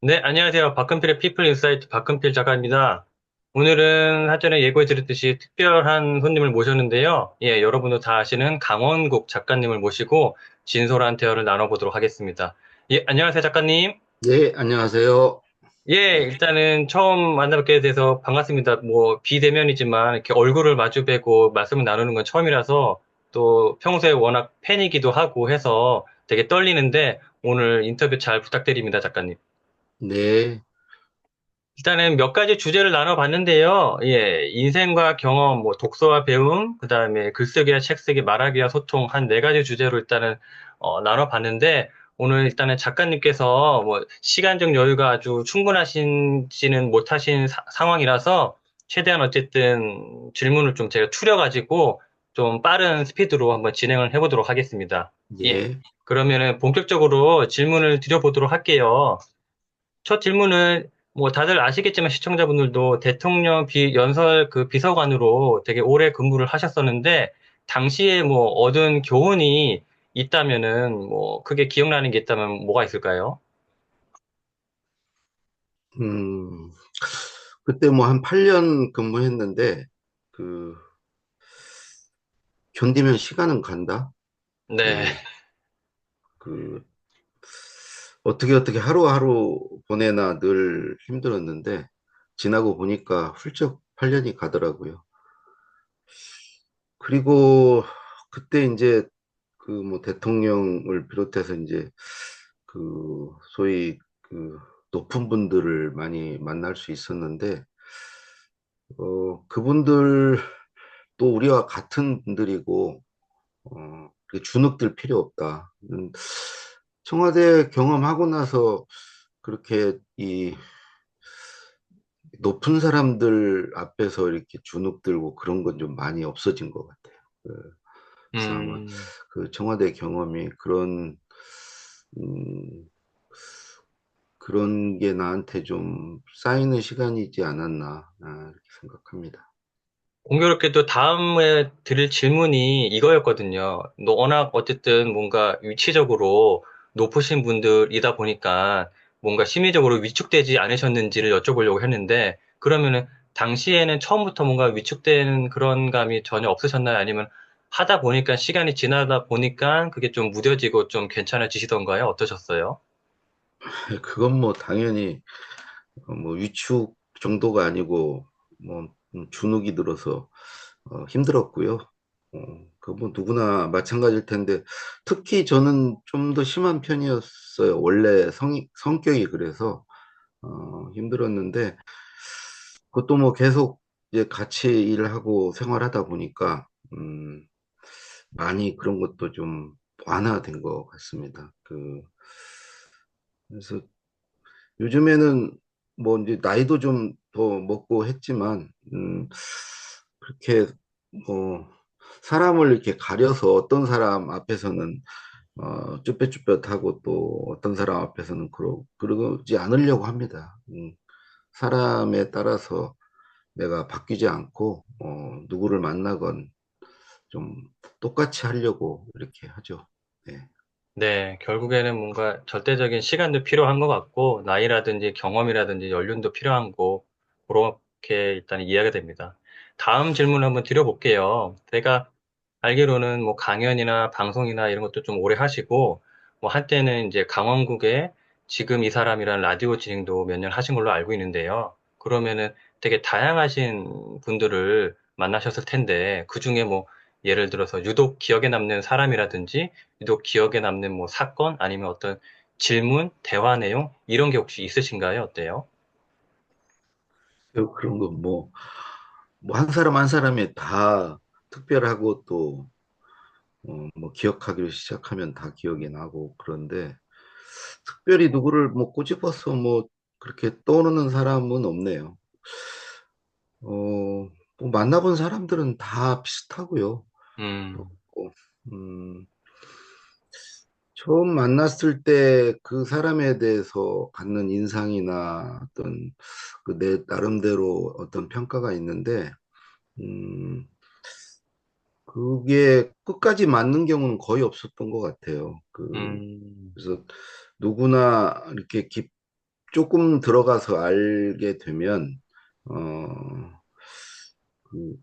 네, 안녕하세요. 박근필의 피플 인사이트 박근필 작가입니다. 오늘은 사전에 예고해 드렸듯이 특별한 손님을 모셨는데요. 예, 여러분도 다 아시는 강원국 작가님을 모시고 진솔한 대화를 나눠보도록 하겠습니다. 예, 안녕하세요, 작가님. 네, 안녕하세요. 예, 일단은 처음 만나뵙게 돼서 반갑습니다. 뭐, 비대면이지만 이렇게 얼굴을 마주 뵈고 말씀을 나누는 건 처음이라서 또 평소에 워낙 팬이기도 하고 해서 되게 떨리는데 오늘 인터뷰 잘 부탁드립니다, 작가님. 네, 일단은 몇 가지 주제를 나눠봤는데요. 예, 인생과 경험, 뭐 독서와 배움, 그다음에 글쓰기와 책쓰기, 말하기와 소통 한 네 가지 주제로 일단은 나눠봤는데 오늘 일단은 작가님께서 뭐 시간적 여유가 아주 충분하신지는 못하신 상황이라서 최대한 어쨌든 질문을 좀 제가 추려가지고 좀 빠른 스피드로 한번 진행을 해보도록 하겠습니다. 예, 예. 그러면은 본격적으로 질문을 드려보도록 할게요. 첫 질문은 뭐 다들 아시겠지만 시청자분들도 대통령 연설 그 비서관으로 되게 오래 근무를 하셨었는데 당시에 뭐 얻은 교훈이 있다면은 뭐 크게 기억나는 게 있다면 뭐가 있을까요? 음, 그때 뭐 한 8년 근무했는데, 그, 견디면 시간은 간다? 네. 예, 그, 어떻게 하루하루 보내나 늘 힘들었는데, 지나고 보니까 훌쩍 8년이 가더라고요. 그리고 그때 이제 그 뭐 대통령을 비롯해서 이제 그 소위 그 높은 분들을 많이 만날 수 있었는데, 그분들 또 우리와 같은 분들이고, 그렇게 주눅들 필요 없다. 청와대 경험하고 나서 그렇게 이 높은 사람들 앞에서 이렇게 주눅 들고 그런 건 좀 많이 없어진 것 같아요. 그래서 아마 음, 그 청와대 경험이 음, 그런 게 나한테 좀 쌓이는 시간이지 않았나, 이렇게 생각합니다. 공교롭게도 다음에 드릴 질문이 이거였거든요. 워낙 어쨌든 뭔가 위치적으로 높으신 분들이다 보니까 뭔가 심리적으로 위축되지 않으셨는지를 여쭤보려고 했는데, 그러면은 당시에는 처음부터 뭔가 위축되는 그런 감이 전혀 없으셨나요? 아니면 하다 보니까 시간이 지나다 보니까 그게 좀 무뎌지고 좀 괜찮아지시던가요? 어떠셨어요? 그건 뭐 당연히 뭐 위축 정도가 아니고 뭐 주눅이 들어서 힘들었고요. 그뭐 누구나 마찬가지일 텐데 특히 저는 좀 더 심한 편이었어요. 원래 성격이 그래서 힘들었는데 그것도 뭐 계속 이제 같이 일을 하고 생활하다 보니까 많이 그런 것도 좀 완화된 것 같습니다. 그래서 요즘에는 뭐 이제 나이도 좀 더 먹고 했지만, 그렇게 뭐 사람을 이렇게 가려서 어떤 사람 앞에서는 쭈뼛쭈뼛하고 또 어떤 사람 앞에서는 그러지 않으려고 합니다. 사람에 따라서 내가 바뀌지 않고, 누구를 만나건 좀 똑같이 하려고 이렇게 하죠. 네. 네, 결국에는 뭔가 절대적인 시간도 필요한 것 같고, 나이라든지 경험이라든지 연륜도 필요한 거, 그렇게 일단 이해가 됩니다. 다음 질문 한번 드려볼게요. 제가 알기로는 뭐 강연이나 방송이나 이런 것도 좀 오래 하시고, 뭐 한때는 이제 강원국에 지금 이 사람이란 라디오 진행도 몇 년 하신 걸로 알고 있는데요. 그러면은 되게 다양하신 분들을 만나셨을 텐데, 그 중에 뭐 예를 들어서 유독 기억에 남는 사람이라든지, 유독 기억에 남는 뭐 사건 아니면 어떤 질문, 대화 내용 이런 게 혹시 있으신가요? 어때요? 그런 거 뭐 한 사람 한 사람이 다 특별하고 또 뭐 기억하기로 시작하면 다 기억이 나고 그런데 특별히 누구를 뭐 꼬집어서 뭐 그렇게 떠오르는 사람은 없네요. 뭐 만나본 사람들은 다 비슷하고요. 음, 그렇고, 음, 처음 만났을 때 그 사람에 대해서 갖는 인상이나 어떤 그 내 나름대로 어떤 평가가 있는데, 음, 그게 끝까지 맞는 경우는 거의 없었던 것 같아요. 음, 그래서 누구나 이렇게 조금 들어가서 알게 되면, 어,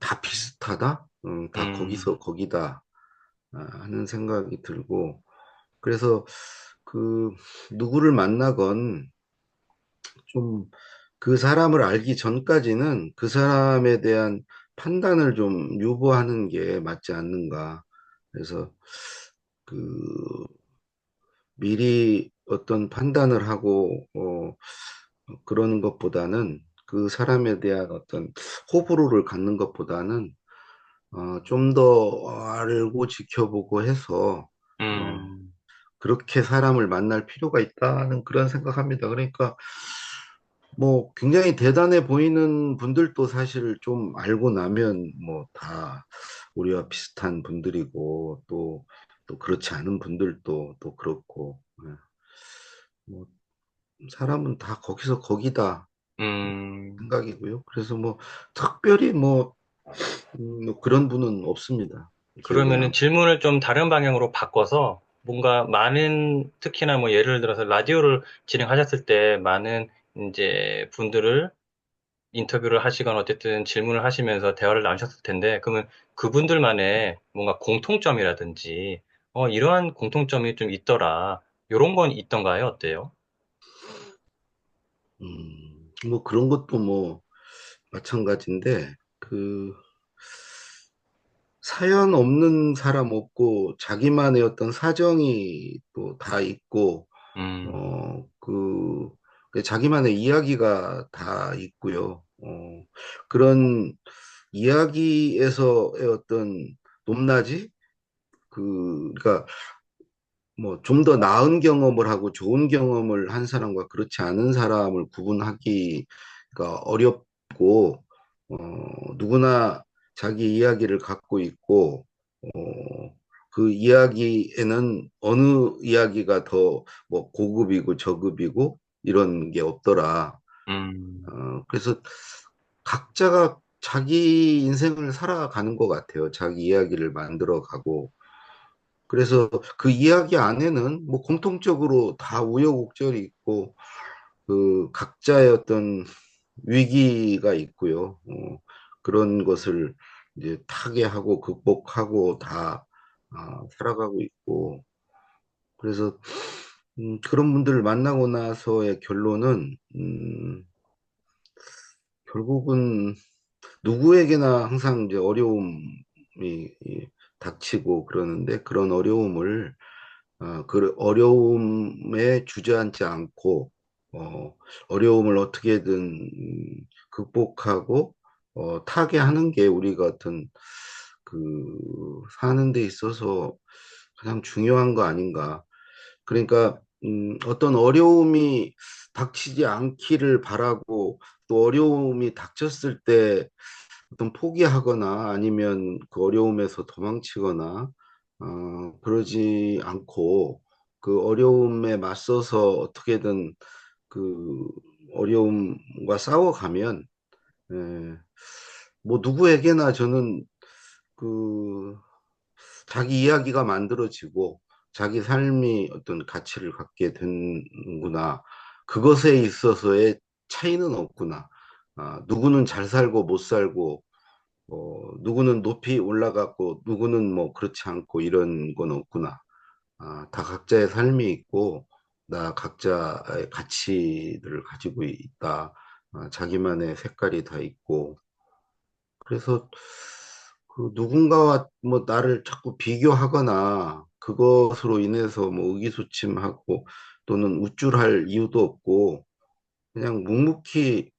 다 비슷하다? 다 거기서 음, 거기다 하는 생각이 들고, 그래서 그 누구를 만나건 좀 그 사람을 알기 전까지는 그 사람에 대한 판단을 좀 유보하는 게 맞지 않는가. 그래서 그 미리 어떤 판단을 하고 그러는 것보다는 그 사람에 대한 어떤 호불호를 갖는 것보다는 좀 더 알고 지켜보고 해서 어, 음, 그렇게 사람을 만날 필요가 있다는 그런 생각합니다. 그러니까 뭐 굉장히 대단해 보이는 분들도 사실 좀 알고 나면 뭐 다 우리와 비슷한 분들이고 또 그렇지 않은 분들도 또 그렇고 예. 뭐 사람은 다 거기서 거기다 음. 생각이고요. 그래서 뭐 특별히 뭐 그런 분은 없습니다. 기억에 그러면은 남. 질문을 좀 다른 방향으로 바꿔서 뭔가 많은, 특히나 뭐 예를 들어서 라디오를 진행하셨을 때 많은 이제 분들을 인터뷰를 하시거나 어쨌든 질문을 하시면서 대화를 나누셨을 텐데, 그러면 그분들만의 뭔가 공통점이라든지, 이러한 공통점이 좀 있더라. 요런 건 있던가요? 어때요? 뭐 그런 것도 뭐 마찬가지인데 그 사연 없는 사람 없고 자기만의 어떤 사정이 또 다 있고 음, 자기만의 이야기가 다 있고요. 그런 이야기에서의 어떤 높낮이 그러니까 뭐 좀 더 나은 경험을 하고 좋은 경험을 한 사람과 그렇지 않은 사람을 구분하기가 어렵고 누구나 자기 이야기를 갖고 있고 그 이야기에는 어느 이야기가 더 뭐 고급이고 저급이고 이런 게 없더라. 음, 그래서 각자가 자기 인생을 살아가는 것 같아요. 자기 이야기를 만들어가고 그래서 그 이야기 안에는 뭐 공통적으로 다 우여곡절이 있고 그 각자의 어떤 위기가 있고요. 그런 것을 이제 타개하고 극복하고 다 살아가고 있고 그래서 그런 분들을 만나고 나서의 결론은 결국은 누구에게나 항상 이제 어려움이 닥치고 그러는데 그런 어려움을 그 어려움에 주저앉지 않고 어려움을 어떻게든 극복하고 타개하는 게 우리 같은 그 사는 데 있어서 가장 중요한 거 아닌가. 그러니까 어떤 어려움이 닥치지 않기를 바라고 또 어려움이 닥쳤을 때 어떤 포기하거나 아니면 그 어려움에서 도망치거나 그러지 않고 그 어려움에 맞서서 어떻게든 그 어려움과 싸워가면 예, 뭐 누구에게나 저는 그 자기 이야기가 만들어지고 자기 삶이 어떤 가치를 갖게 되는구나. 그것에 있어서의 차이는 없구나. 누구는 잘 살고 못 살고 누구는 높이 올라갔고 누구는 뭐 그렇지 않고 이런 건 없구나. 다 각자의 삶이 있고 나 각자의 가치들을 가지고 있다. 자기만의 색깔이 다 있고 그래서 그 누군가와 뭐 나를 자꾸 비교하거나 그것으로 인해서 뭐 의기소침하고 또는 우쭐할 이유도 없고 그냥 묵묵히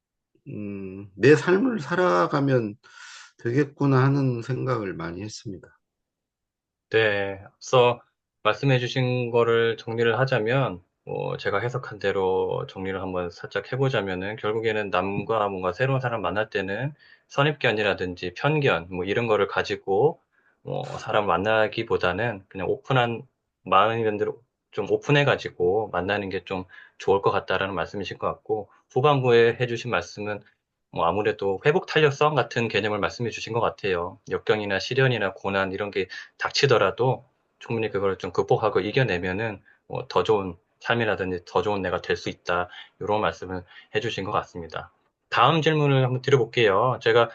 내 삶을 살아가면 되겠구나 하는 생각을 많이 했습니다. 네. 앞서 말씀해 주신 거를 정리를 하자면, 제가 해석한 대로 정리를 한번 살짝 해보자면은, 결국에는 남과 뭔가 새로운 사람 만날 때는 선입견이라든지 편견, 뭐 이런 거를 가지고, 사람 만나기보다는 그냥 오픈한 마음대로 좀 오픈해가지고 만나는 게 좀 좋을 것 같다라는 말씀이신 것 같고, 후반부에 해주신 말씀은 뭐 아무래도 회복 탄력성 같은 개념을 말씀해 주신 것 같아요. 역경이나 시련이나 고난 이런 게 닥치더라도 충분히 그걸 좀 극복하고 이겨내면은 더 좋은 삶이라든지 더 좋은 내가 될 수 있다. 이런 말씀을 해주신 것 같습니다. 다음 질문을 한번 드려볼게요. 제가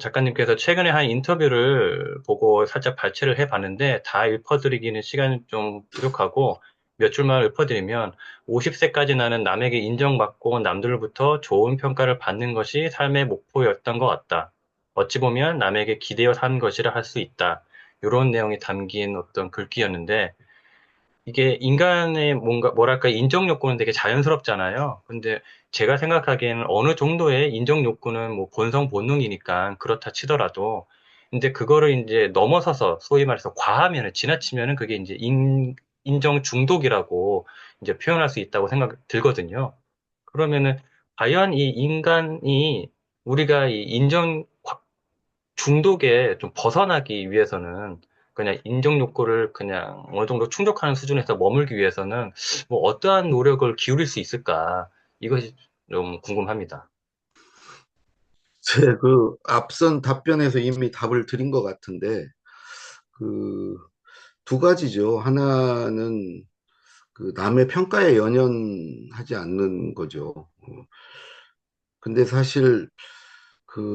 작가님께서 최근에 한 인터뷰를 보고 살짝 발췌를 해봤는데 다 읊어드리기는 시간이 좀 부족하고 몇 줄만 읊어드리면 50세까지 나는 남에게 인정받고 남들로부터 좋은 평가를 받는 것이 삶의 목표였던 것 같다. 어찌 보면 남에게 기대어 산 것이라 할 수 있다. 이런 내용이 담긴 어떤 글귀였는데 이게 인간의 뭔가, 뭐랄까, 인정 욕구는 되게 자연스럽잖아요. 근데 제가 생각하기에는 어느 정도의 인정 욕구는 뭐 본성 본능이니까 그렇다 치더라도, 근데 그거를 이제 넘어서서 소위 말해서 과하면은, 지나치면은 그게 이제 인정 중독이라고 이제 표현할 수 있다고 생각 들거든요. 그러면은, 과연 이 인간이 우리가 이 인정 중독에 좀 벗어나기 위해서는 그냥 인정 욕구를 그냥 어느 정도 충족하는 수준에서 머물기 위해서는 뭐 어떠한 노력을 기울일 수 있을까? 이것이 좀 궁금합니다. 제 그 앞선 답변에서 이미 답을 드린 것 같은데, 그 두 가지죠. 하나는 그 남의 평가에 연연하지 않는 거죠. 근데 사실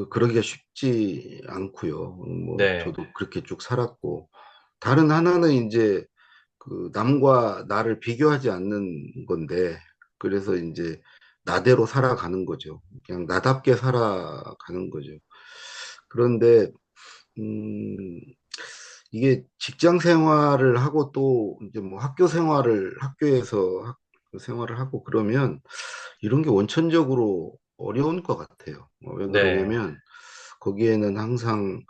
그러기가 쉽지 않고요. 뭐 네, 저도 그렇게 쭉 살았고, 다른 하나는 이제 그 남과 나를 비교하지 않는 건데, 그래서 이제 나대로 살아가는 거죠. 그냥 나답게 살아가는 거죠. 그런데 음, 이게 직장 생활을 하고 또 이제 뭐 학교에서 생활을 하고 그러면 이런 게 원천적으로 어려운 것 같아요. 왜 네, 그러냐면 거기에는 항상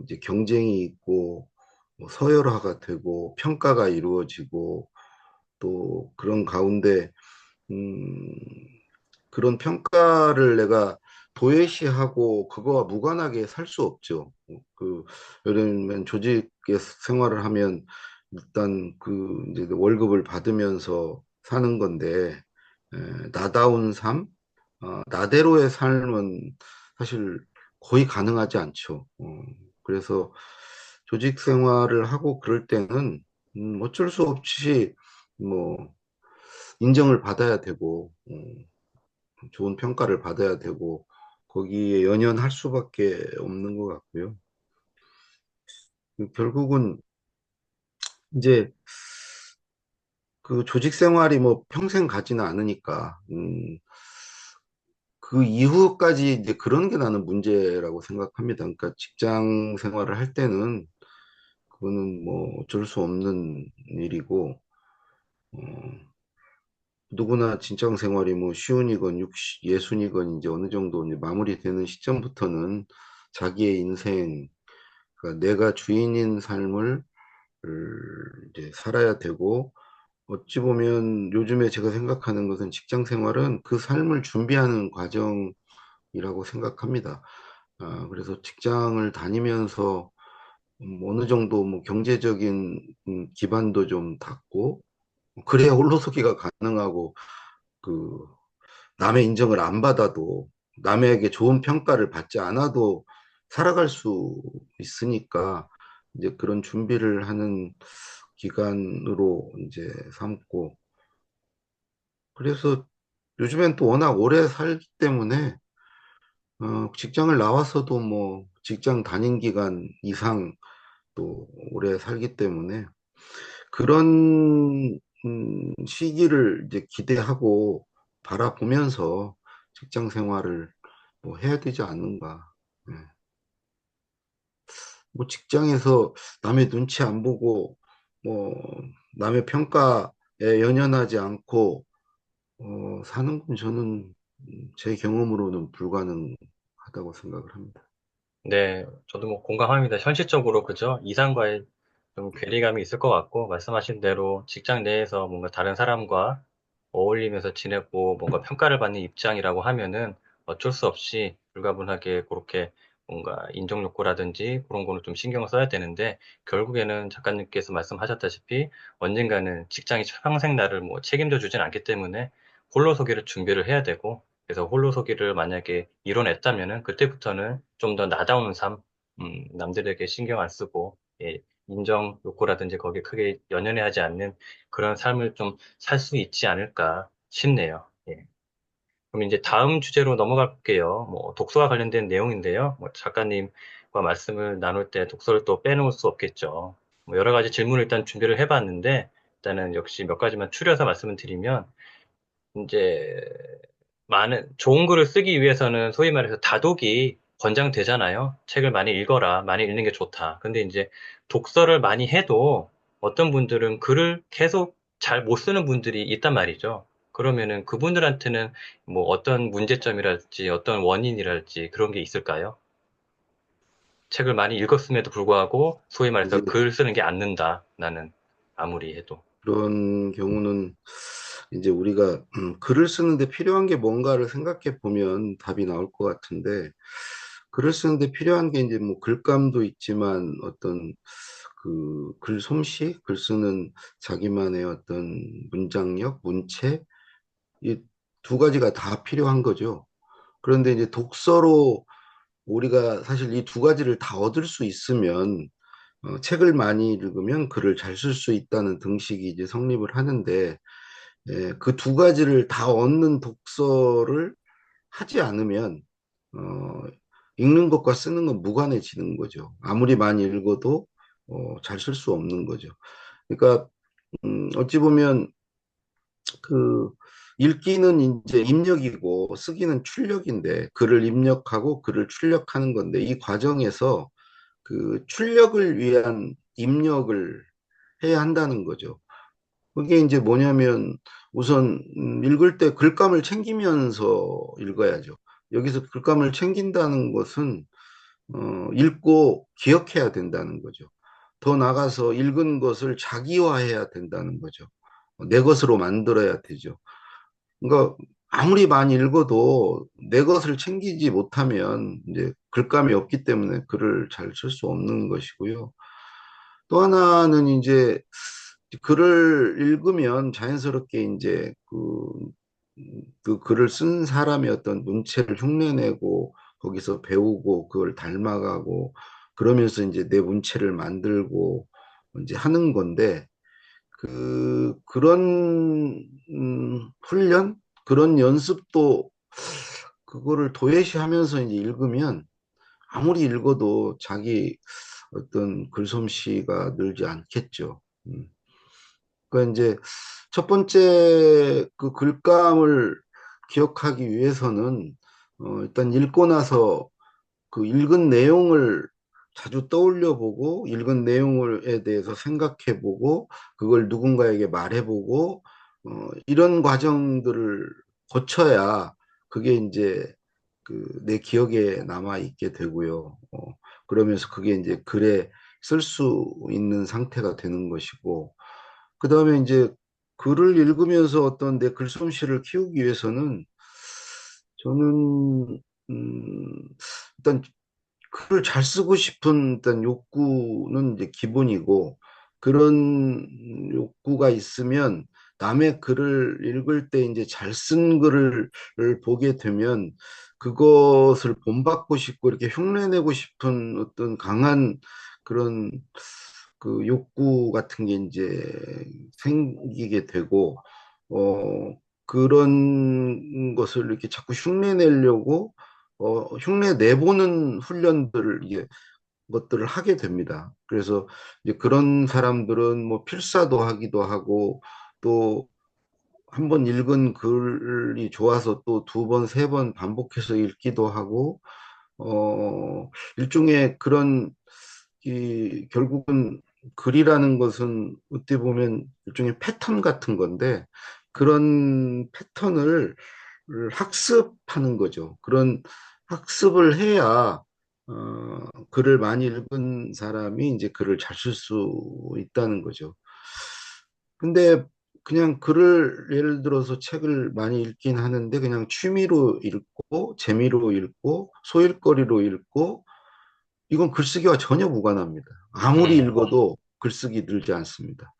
이제 경쟁이 있고 뭐 서열화가 되고 평가가 이루어지고 또 그런 가운데 음, 그런 평가를 내가 도외시하고 그거와 무관하게 살 수 없죠. 예를 들면 조직에 생활을 하면 일단 이제 월급을 받으면서 사는 건데, 나다운 삶, 나대로의 삶은 사실 거의 가능하지 않죠. 그래서 조직 생활을 하고 그럴 때는 어쩔 수 없이 뭐 인정을 받아야 되고, 좋은 평가를 받아야 되고 거기에 연연할 수밖에 없는 것 같고요. 결국은 이제 그 조직 생활이 뭐 평생 가지는 않으니까 그 이후까지 이제 그런 게 나는 문제라고 생각합니다. 그러니까 직장 생활을 할 때는 그거는 뭐 어쩔 수 없는 일이고 어, 누구나 직장 생활이 뭐 쉬운이건 예순이건 이제 어느 정도 이제 마무리되는 시점부터는 자기의 인생, 그러니까 내가 주인인 삶을 이제 살아야 되고, 어찌 보면 요즘에 제가 생각하는 것은 직장 생활은 그 삶을 준비하는 과정이라고 생각합니다. 그래서 직장을 다니면서 어느 정도 뭐 경제적인 기반도 좀 닦고, 그래야 홀로서기가 가능하고, 그 남의 인정을 안 받아도 남에게 좋은 평가를 받지 않아도 살아갈 수 있으니까 이제 그런 준비를 하는 기간으로 이제 삼고 그래서 요즘엔 또 워낙 오래 살기 때문에 직장을 나와서도 뭐 직장 다닌 기간 이상 또 오래 살기 때문에 그런 시기를 이제 기대하고 바라보면서 직장 생활을 뭐 해야 되지 않는가. 예. 뭐 직장에서 남의 눈치 안 보고 뭐 남의 평가에 연연하지 않고 사는 건 저는 제 경험으로는 불가능하다고 생각을 합니다. 네, 저도 뭐 공감합니다. 현실적으로 그죠? 이상과의 좀 괴리감이 있을 것 같고, 말씀하신 대로 직장 내에서 뭔가 다른 사람과 어울리면서 지내고 뭔가 평가를 받는 입장이라고 하면은 어쩔 수 없이 불가분하게 그렇게 뭔가 인정 욕구라든지 그런 거는 좀 신경을 써야 되는데, 결국에는 작가님께서 말씀하셨다시피 언젠가는 직장이 평생 나를 뭐 책임져 주진 않기 때문에 홀로서기를 준비를 해야 되고, 그래서 홀로서기를 만약에 이뤄냈다면은 그때부터는 좀 더 나다운 삶, 남들에게 신경 안 쓰고, 예, 인정 욕구라든지 거기에 크게 연연해하지 않는 그런 삶을 좀 살 수 있지 않을까 싶네요. 예. 그럼 이제 다음 주제로 넘어갈게요. 뭐 독서와 관련된 내용인데요. 뭐 작가님과 말씀을 나눌 때 독서를 또 빼놓을 수 없겠죠. 뭐 여러 가지 질문을 일단 준비를 해봤는데 일단은 역시 몇 가지만 추려서 말씀을 드리면 이제 많은 좋은 글을 쓰기 위해서는 소위 말해서 다독이 권장되잖아요. 책을 많이 읽어라, 많이 읽는 게 좋다. 근데 이제 독서를 많이 해도 어떤 분들은 글을 계속 잘 못 쓰는 분들이 있단 말이죠. 그러면은 그분들한테는 뭐 어떤 문제점이랄지 어떤 원인이랄지 그런 게 있을까요? 책을 많이 읽었음에도 불구하고 소위 이제 말해서 글 쓰는 게 안 는다. 나는 아무리 해도. 그런 경우는 이제 우리가 글을 쓰는데 필요한 게 뭔가를 생각해 보면 답이 나올 것 같은데, 글을 쓰는데 필요한 게 이제 뭐 글감도 있지만 어떤 그 글 솜씨, 글 쓰는 자기만의 어떤 문장력, 문체, 이 두 가지가 다 필요한 거죠. 그런데 이제 독서로 우리가 사실 이 두 가지를 다 얻을 수 있으면 책을 많이 읽으면 글을 잘 쓸 수 있다는 등식이 이제 성립을 하는데, 그 두 가지를 다 얻는 독서를 하지 않으면 어, 읽는 것과 쓰는 건 무관해지는 거죠. 아무리 많이 읽어도 잘 쓸 수 없는 거죠. 그러니까 어찌 보면 그 읽기는 이제 입력이고 쓰기는 출력인데, 글을 입력하고 글을 출력하는 건데, 이 과정에서 그 출력을 위한 입력을 해야 한다는 거죠. 그게 이제 뭐냐면 우선 읽을 때 글감을 챙기면서 읽어야죠. 여기서 글감을 챙긴다는 것은 읽고 기억해야 된다는 거죠. 더 나가서 읽은 것을 자기화해야 된다는 거죠. 내 것으로 만들어야 되죠. 그러니까 아무리 많이 읽어도 내 것을 챙기지 못하면 이제 글감이 없기 때문에 글을 잘 쓸 수 없는 것이고요. 또 하나는 이제 글을 읽으면 자연스럽게 이제 그 글을 쓴 사람의 어떤 문체를 흉내내고 거기서 배우고 그걸 닮아가고 그러면서 이제 내 문체를 만들고 이제 하는 건데, 그런 훈련, 그런 연습도 그거를 도외시하면서 이제 읽으면 아무리 읽어도 자기 어떤 글솜씨가 늘지 않겠죠. 그러니까 이제 첫 번째 그 글감을 기억하기 위해서는 일단 읽고 나서 그 읽은 내용을 자주 떠올려 보고 읽은 내용에 대해서 생각해 보고 그걸 누군가에게 말해 보고 이런 과정들을 거쳐야 그게 이제 그 내 기억에 남아 있게 되고요. 그러면서 그게 이제 글에 쓸 수 있는 상태가 되는 것이고, 그다음에 이제 글을 읽으면서 어떤 내 글솜씨를 키우기 위해서는 저는 일단 글을 잘 쓰고 싶은 일단 욕구는 이제 기본이고, 그런 욕구가 있으면 남의 글을 읽을 때 이제 잘 쓴 글을 보게 되면 그것을 본받고 싶고 이렇게 흉내내고 싶은 어떤 강한 그런 그 욕구 같은 게 이제 생기게 되고, 그런 것을 이렇게 자꾸 흉내내려고 흉내 내보는 훈련들을 이게 것들을 하게 됩니다. 그래서 이제 그런 사람들은 뭐 필사도 하기도 하고, 또 한 번 읽은 글이 좋아서 또 두 번, 세 번 반복해서 읽기도 하고, 일종의 그런 결국은 글이라는 것은 어떻게 보면 일종의 패턴 같은 건데, 그런 패턴을 학습하는 거죠. 그런 학습을 해야 글을 많이 읽은 사람이 이제 글을 잘 쓸 수 있다는 거죠. 근데 그냥 글을 예를 들어서 책을 많이 읽긴 하는데 그냥 취미로 읽고 재미로 읽고 소일거리로 읽고, 이건 글쓰기와 전혀 무관합니다. 아무리 음, 읽어도 글쓰기 늘지 않습니다.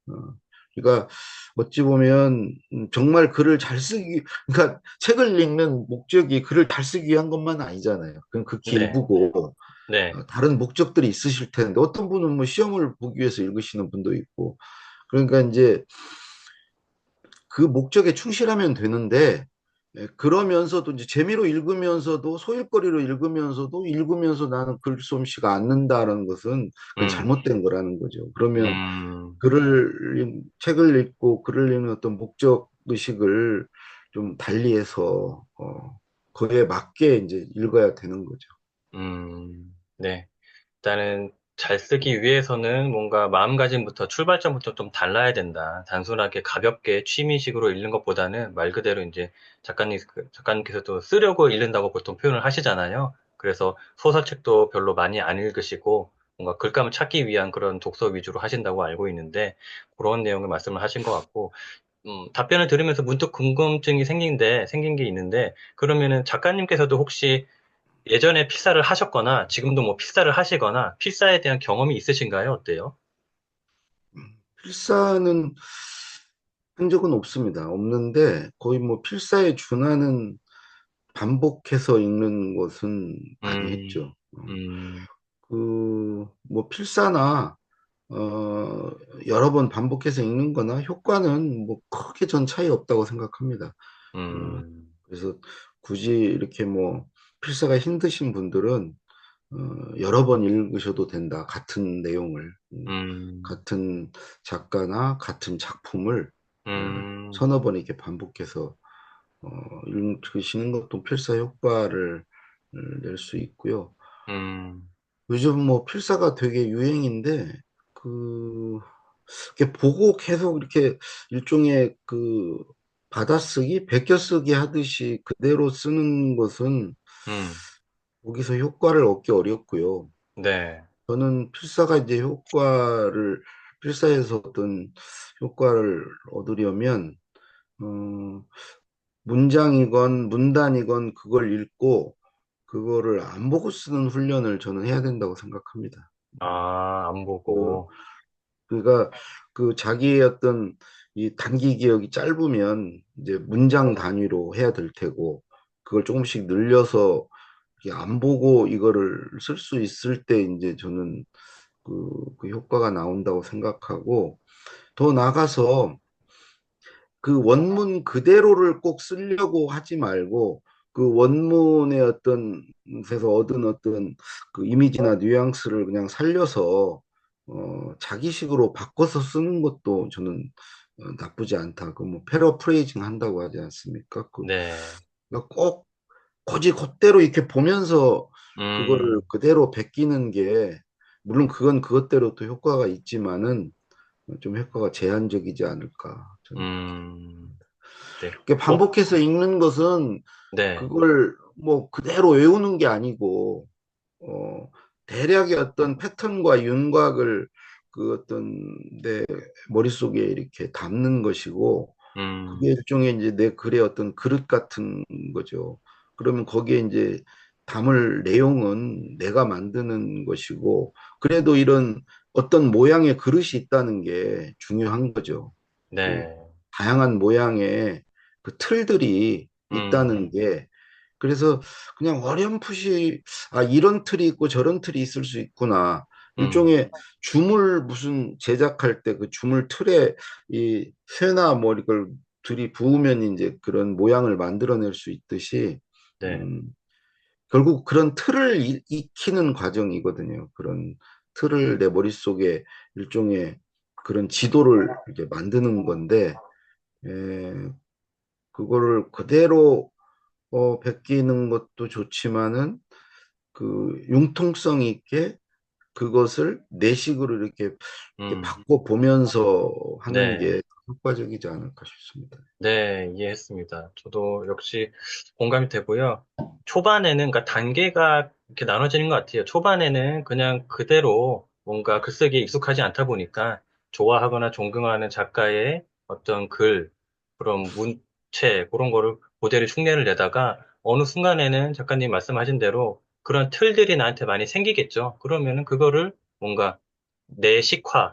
어, 그러니까 어찌 보면 정말 글을 잘 쓰기, 그러니까 책을 읽는 목적이 글을 잘 쓰기 위한 것만 아니잖아요. 그건 극히 네. 일부고, 네, 다른 목적들이 있으실 텐데 어떤 분은 뭐 시험을 보기 위해서 읽으시는 분도 있고 그러니까 이제 그 목적에 충실하면 되는데 그러면서도 이제 재미로 읽으면서도 소일거리로 읽으면서 나는 글솜씨가 않는다라는 것은 그건 음, 잘못된 거라는 거죠. 그러면 음, 책을 읽고 글을 읽는 어떤 목적 의식을 좀 달리해서 그에 맞게 이제 읽어야 되는 거죠. 네. 일단은 잘 쓰기 위해서는 뭔가 마음가짐부터 출발점부터 좀 달라야 된다. 단순하게 가볍게 취미식으로 읽는 것보다는 말 그대로 이제 작가님께서도 쓰려고 읽는다고 보통 표현을 하시잖아요. 그래서 소설책도 별로 많이 안 읽으시고 뭔가 글감을 찾기 위한 그런 독서 위주로 하신다고 알고 있는데 그런 내용을 말씀을 하신 것 같고 답변을 들으면서 문득 궁금증이 생긴 게 있는데 그러면은 작가님께서도 혹시 예전에 필사를 하셨거나 지금도 뭐 필사를 하시거나 필사에 대한 경험이 있으신가요? 어때요? 필사는 한 적은 없습니다. 없는데 거의 뭐 필사에 준하는 반복해서 읽는 것은 많이 음, 했죠. 음, 뭐 필사나 어, 여러 번 반복해서 읽는 거나 효과는 뭐 크게 전 차이 없다고 생각합니다. 어, 음, 그래서 굳이 이렇게 뭐 필사가 힘드신 분들은 어, 여러 번 읽으셔도 된다. 같은 내용을, 음, 같은 작가나 같은 작품을 음, 서너 번 이렇게 반복해서 어, 읽으시는 것도 필사 효과를 낼 수 있고요. 음, 요즘 뭐 필사가 되게 유행인데 그 이렇게 보고 계속 이렇게 일종의 그 받아쓰기, 베껴쓰기 하듯이 그대로 쓰는 것은 음, 거기서 효과를 얻기 어렵고요. 네, 저는 필사가 이제 필사에서 어떤 효과를 얻으려면 어, 문장이건 문단이건 그걸 읽고 그거를 안 보고 쓰는 훈련을 저는 해야 된다고 생각합니다. 아, 안 그, 보고, 그가 그 자기의 어떤 이 단기 기억이 짧으면 이제 문장 단위로 해야 될 테고 그걸 조금씩 늘려서 이렇게 안 보고 이거를 쓸 수 있을 때 이제 저는 그 효과가 나온다고 생각하고 더 나가서 그 원문 그대로를 꼭 쓰려고 하지 말고 그 원문의 어떤 에서 얻은 어떤 그 이미지나 뉘앙스를 그냥 살려서 자기식으로 바꿔서 쓰는 것도 저는 나쁘지 않다. 그 뭐 패러프레이징 한다고 하지 않습니까? 네, 그러니까 꼭 거지 그대로 이렇게 보면서 그거를 음, 그대로 베끼는 게 물론 그건 그것대로 또 효과가 있지만은 좀 효과가 제한적이지 않을까 저는 그렇게. 음, 네, 이렇게 꼭, 반복해서 읽는 것은 네, 그걸 뭐 그대로 외우는 게 아니고 어 대략의 어떤 패턴과 윤곽을 그 어떤 내 머릿속에 이렇게 담는 것이고 그게 음, 일종의 이제 내 글의 어떤 그릇 같은 거죠. 그러면 거기에 이제 담을 내용은 내가 만드는 것이고 그래도 이런 어떤 모양의 그릇이 있다는 게 중요한 거죠. 그 네, 다양한 모양의 그 틀들이 있다는 음, 게 그래서 그냥 어렴풋이 아 이런 틀이 있고 저런 틀이 있을 수 있구나. 음, 일종의 주물 무슨 제작할 때 그 주물 틀에 이 쇠나 뭐 이걸 들이부으면 이제 그런 모양을 만들어낼 수 있듯이 네, 음, 결국 그런 틀을 익히는 과정이거든요. 그런 틀을 내 머릿속에 일종의 그런 지도를 이제 만드는 건데 에, 그거를 그대로 베끼는 것도 좋지만은 그 융통성 있게 그것을 내식으로 이렇게 음, 바꿔 보면서 하는 네. 게 효과적이지 않을까 싶습니다. 네, 이해했습니다. 저도 역시 공감이 되고요. 초반에는, 그러니까 단계가 이렇게 나눠지는 것 같아요. 초반에는 그냥 그대로 뭔가 글쓰기에 익숙하지 않다 보니까 좋아하거나 존경하는 작가의 어떤 글, 그런 문체, 그런 거를 그대로 흉내를 내다가 어느 순간에는 작가님 말씀하신 대로 그런 틀들이 나한테 많이 생기겠죠. 그러면은 그거를 뭔가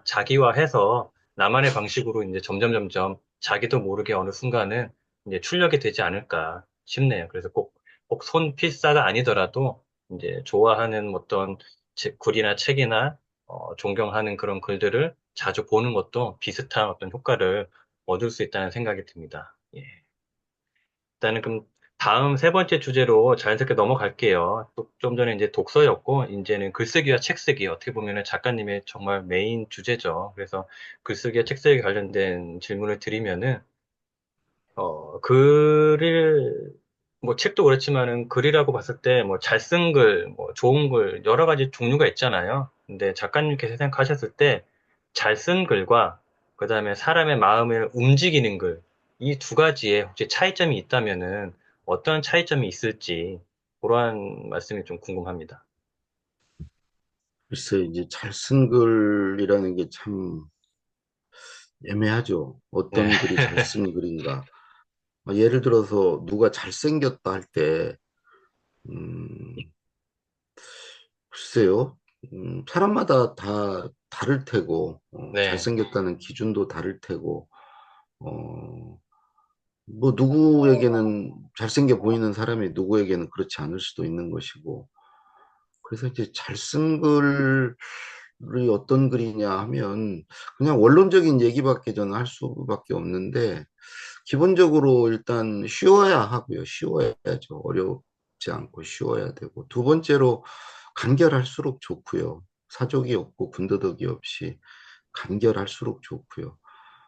자기화해서 나만의 방식으로 이제 점점 자기도 모르게 어느 순간은 이제 출력이 되지 않을까 싶네요. 그래서 꼭 손필사가 아니더라도 이제 좋아하는 어떤 글이나 책이나 존경하는 그런 글들을 자주 보는 것도 비슷한 어떤 효과를 얻을 수 있다는 생각이 듭니다. 예. 일단은 그럼 다음 세 번째 주제로 자연스럽게 넘어갈게요. 좀 전에 이제 독서였고, 이제는 글쓰기와 책쓰기, 어떻게 보면은 작가님의 정말 메인 주제죠. 그래서 글쓰기와 책쓰기 관련된 질문을 드리면은, 글을, 뭐 책도 그렇지만은 글이라고 봤을 때 뭐 잘 쓴 글, 뭐 좋은 글, 여러 가지 종류가 있잖아요. 근데 작가님께서 생각하셨을 때 잘 쓴 글과 그 다음에 사람의 마음을 움직이는 글, 이 두 가지에 혹시 차이점이 있다면은 어떤 차이점이 있을지 그러한 말씀이 좀 궁금합니다. 글쎄, 이제 잘 쓴 글이라는 게 참 애매하죠. 네, 어떤 글이 잘 쓴 글인가. 예를 들어서 누가 잘생겼다 할 때, 음, 글쎄요. 사람마다 다 다를 테고, 네, 잘생겼다는 기준도 다를 테고, 어, 뭐 누구에게는 잘생겨 보이는 사람이 누구에게는 그렇지 않을 수도 있는 것이고, 그래서 이제 잘 쓴 글이 어떤 글이냐 하면 그냥 원론적인 얘기밖에 저는 할 수밖에 없는데, 기본적으로 일단 쉬워야 하고요. 쉬워야죠. 어렵지 않고 쉬워야 되고. 두 번째로 간결할수록 좋고요. 사족이 없고 군더더기 없이 간결할수록 좋고요.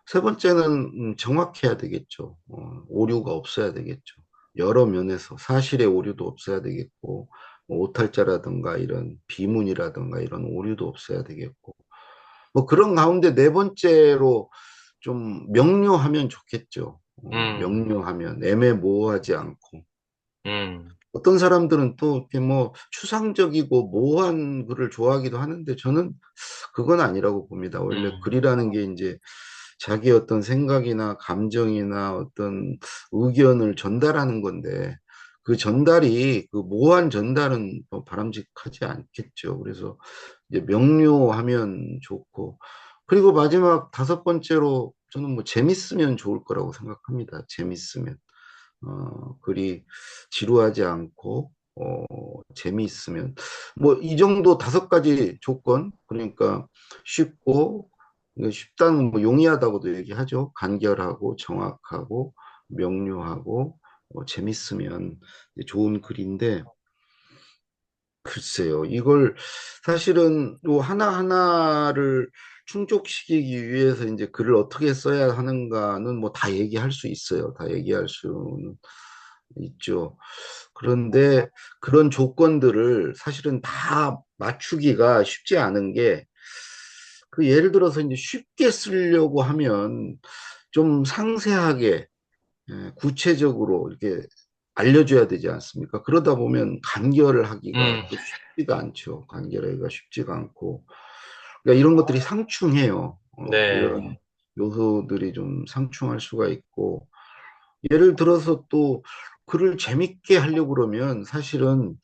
세 번째는 정확해야 되겠죠. 오류가 없어야 되겠죠. 여러 면에서 사실의 오류도 없어야 되겠고, 뭐 오탈자라든가 이런 비문이라든가 이런 오류도 없어야 되겠고, 뭐 그런 가운데 네 번째로 좀 명료하면 좋겠죠. 음, 명료하면 애매모호하지 않고. 음, 어떤 사람들은 또 이렇게 뭐 추상적이고 모호한 글을 좋아하기도 하는데 저는 그건 아니라고 봅니다. 원래 음, 글이라는 게 이제 자기 어떤 생각이나 감정이나 어떤 의견을 전달하는 건데 그 전달이 그 모호한 전달은 뭐 바람직하지 않겠죠. 그래서 이제 명료하면 좋고 그리고 마지막 다섯 번째로 저는 뭐 재밌으면 좋을 거라고 생각합니다. 재밌으면. 글이 지루하지 않고, 재미있으면. 뭐, 이 정도 다섯 가지 조건, 그러니까 쉽고, 이거 쉽다는 뭐 용이하다고도 얘기하죠. 간결하고, 정확하고, 명료하고, 재밌으면 이제 좋은 글인데, 글쎄요. 이걸 사실은 요 하나하나를 충족시키기 위해서 이제 글을 어떻게 써야 하는가는 뭐 다 얘기할 수 있어요. 다 얘기할 수는 있죠. 그런데 그런 조건들을 사실은 다 맞추기가 쉽지 않은 게 그 예를 들어서 이제 쉽게 쓰려고 하면 좀 상세하게 구체적으로 이렇게 알려줘야 되지 않습니까? 그러다 보면 간결을 하기가 음, 또 쉽지가 않죠. 간결하기가 쉽지가 않고. 그러니까 이런 것들이 상충해요. 네, 이런 요소들이 좀 상충할 수가 있고. 예를 들어서 또 글을 재밌게 하려고 그러면 사실은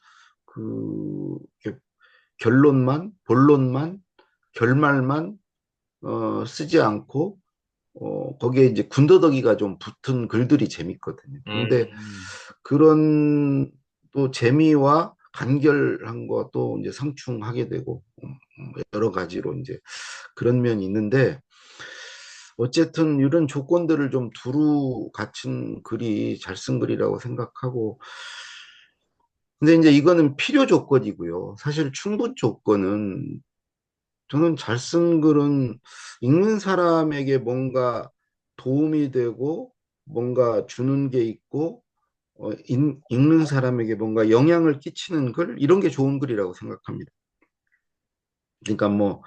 이렇게 결론만, 본론만, 결말만 쓰지 않고 거기에 이제 군더더기가 좀 붙은 글들이 재밌거든요. 근데 음, 그런 또 재미와 간결한 것도 이제 상충하게 되고 여러 가지로 이제 그런 면이 있는데 어쨌든 이런 조건들을 좀 두루 갖춘 글이 잘 쓴 글이라고 생각하고 근데 이제 이거는 필요 조건이고요. 사실 충분 조건은 저는 잘 쓴 글은 읽는 사람에게 뭔가 도움이 되고 뭔가 주는 게 있고 읽는 사람에게 뭔가 영향을 끼치는 글 이런 게 좋은 글이라고 생각합니다. 그러니까 뭐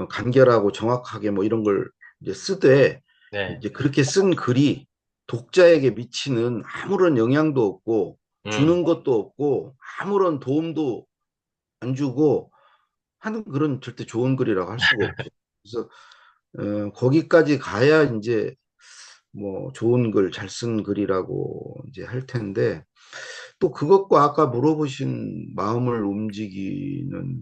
간결하고 정확하게 뭐 이런 걸 이제 쓰되 네, 이제 그렇게 쓴 글이 독자에게 미치는 아무런 영향도 없고 음, 주는 것도 없고 아무런 도움도 안 주고 하는 글은 절대 좋은 글이라고 할 수가 없죠. 그래서 거기까지 가야 이제 뭐 좋은 글, 잘 쓴 글이라고 이제 할 텐데 또 그것과 아까 물어보신 마음을 움직이는